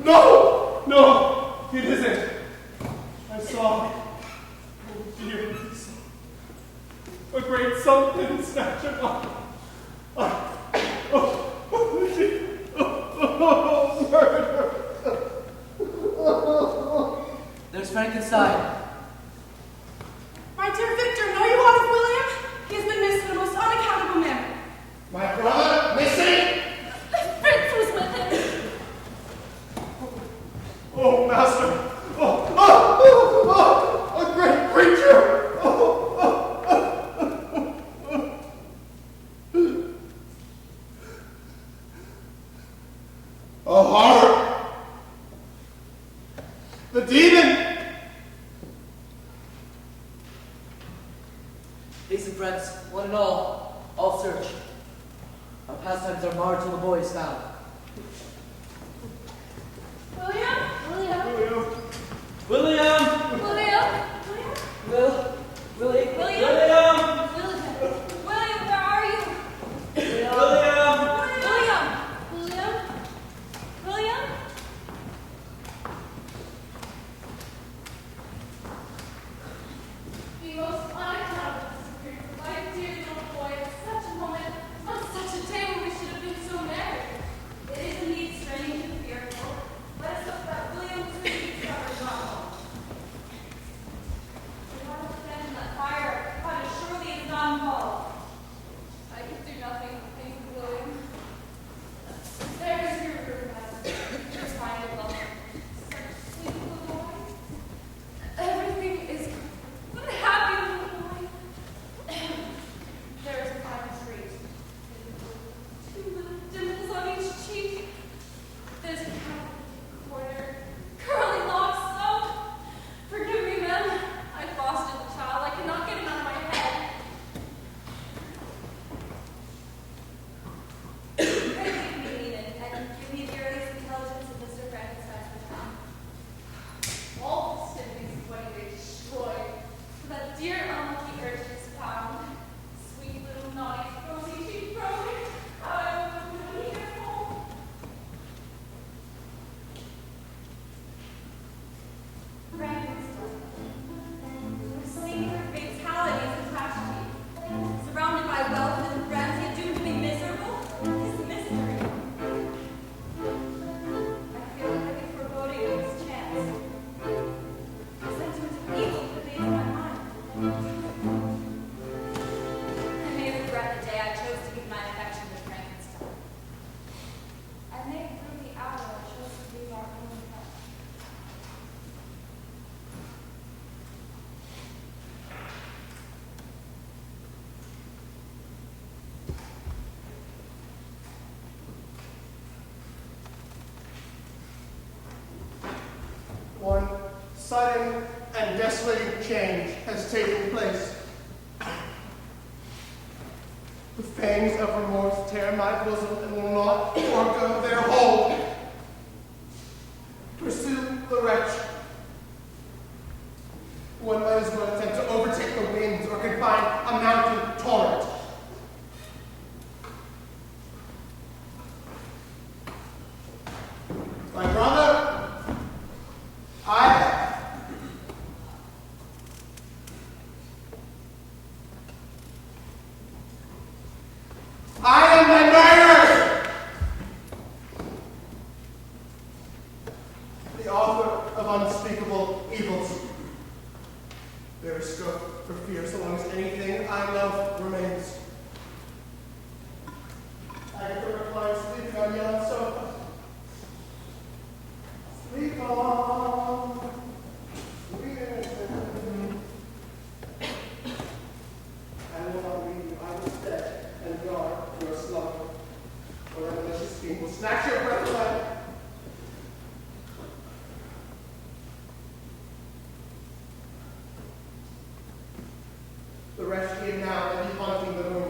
No! No! It isn't. I saw. Oh dear. I saw a great something snatch it up. Murder! There's Frankenstein. My dear Victor, know you aught of William? He has been missed in a most unaccountable manner. My brother, missing? Fritz was with him. Oh, master! A great creature! A horror! The demon! Hasten, friends, one and all search. Our pastimes are marred till the boy is found. William? William? William! William! William? Willie? William? William! William, where are you? William! William? William? William? The most unaccountable disappearance of my dear little boy at such a moment, on such a day when we should have been so merry. It is indeed strange and fearful. Let us hope that William was really discovered not home. We want to stand in that fire, but as surely as dawn falls. I could do nothing but think of William. There is your room, master. Your kind of love. Such sweet little boy. Everything is what a happy little boy. There is a fine street. Two little dimples on each cheek. There's a cat in the corner. Curly locks, oh! Forgive me, ma'am. I fostered the child. I cannot get him out of my head. Pray leave me, Enid, and give me the earliest intelligence of Mr. Frankenstein's return. All the snippings of what they destroyed. That dear unlucky urchin is found. Sweet little naughty, rosy cheeked brother. How I love him when he gets home. Frankenstein. Singular fatalities attached to you. Surrounded by wealth and friends, yet doomed to be miserable? Is mystery. I feel a heavy foreboding of this chance. A sentiment of evil pervades my mind. I may regret the day I chose to give my affection to Frankenstein. I may rue the hour I chose to leave our own home. One sudden and desolating change has taken place. The fangs of remorse tear my bosom and will not forego their hold. Pursue the wretch. One might as well attempt to overtake the winds or confine a mountain torrent. My brother, I am my murderer! The author of unspeakable evils. There is scope for fear so long as anything I love remains. I get the recline sleeping on yellow sofa. Sleep on, sweet innocent. I will not leave you. I will stay and guard your slumber. Or a malicious fiend will snatch your breath away. The wretch even now may be haunting the room.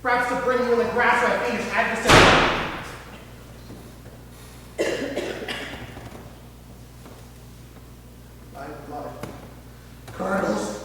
Perhaps to bring you in the grass where I fiendish adversary. My blood curdles.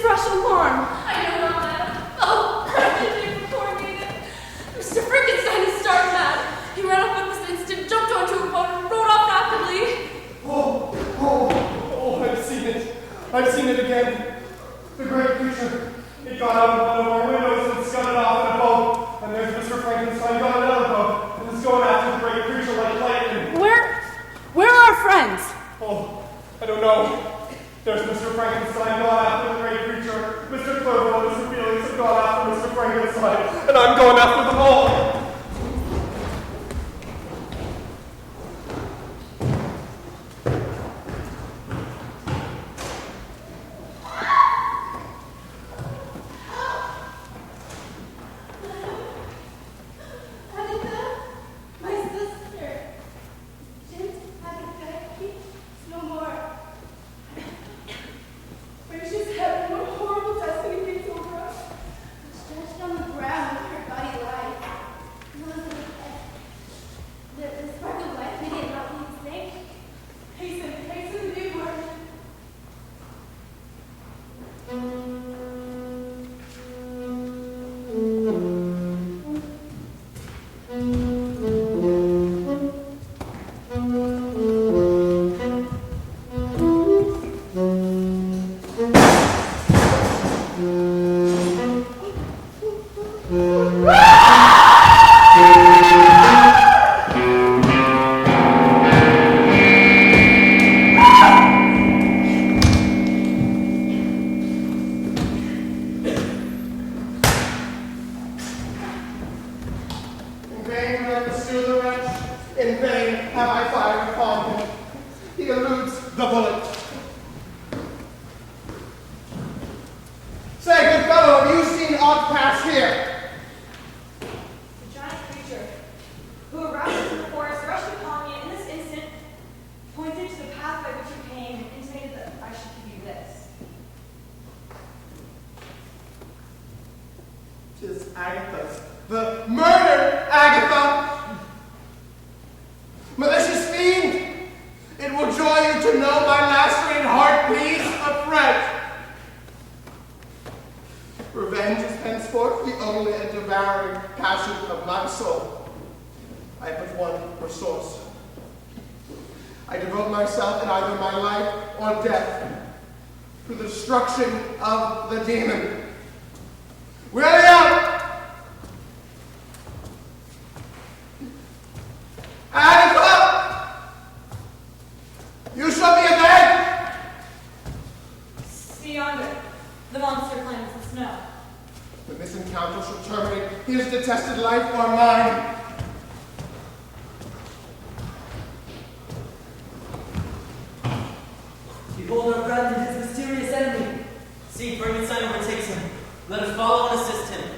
Fresh alarm. I know not, madam. Oh, practically before me. Mr. Frankenstein is stark mad. He ran up at this instant, jumped onto a boat, and rode off rapidly. Oh, I've seen it. I've seen it again. The great creature. It got out of one of our windows and scudded off in a boat. And there's Mr. Frankenstein got another boat and is going after the great creature like lightning. Where are our friends? Oh, I don't know. There's Mr. Frankenstein gone after the great creature. Mr. Clerval and Mr. Felix have gone after Mr. Frankenstein. And I'm going after them all. Behold our friend and his mysterious enemy. See, Frankenstein overtakes him. Let us follow and assist him.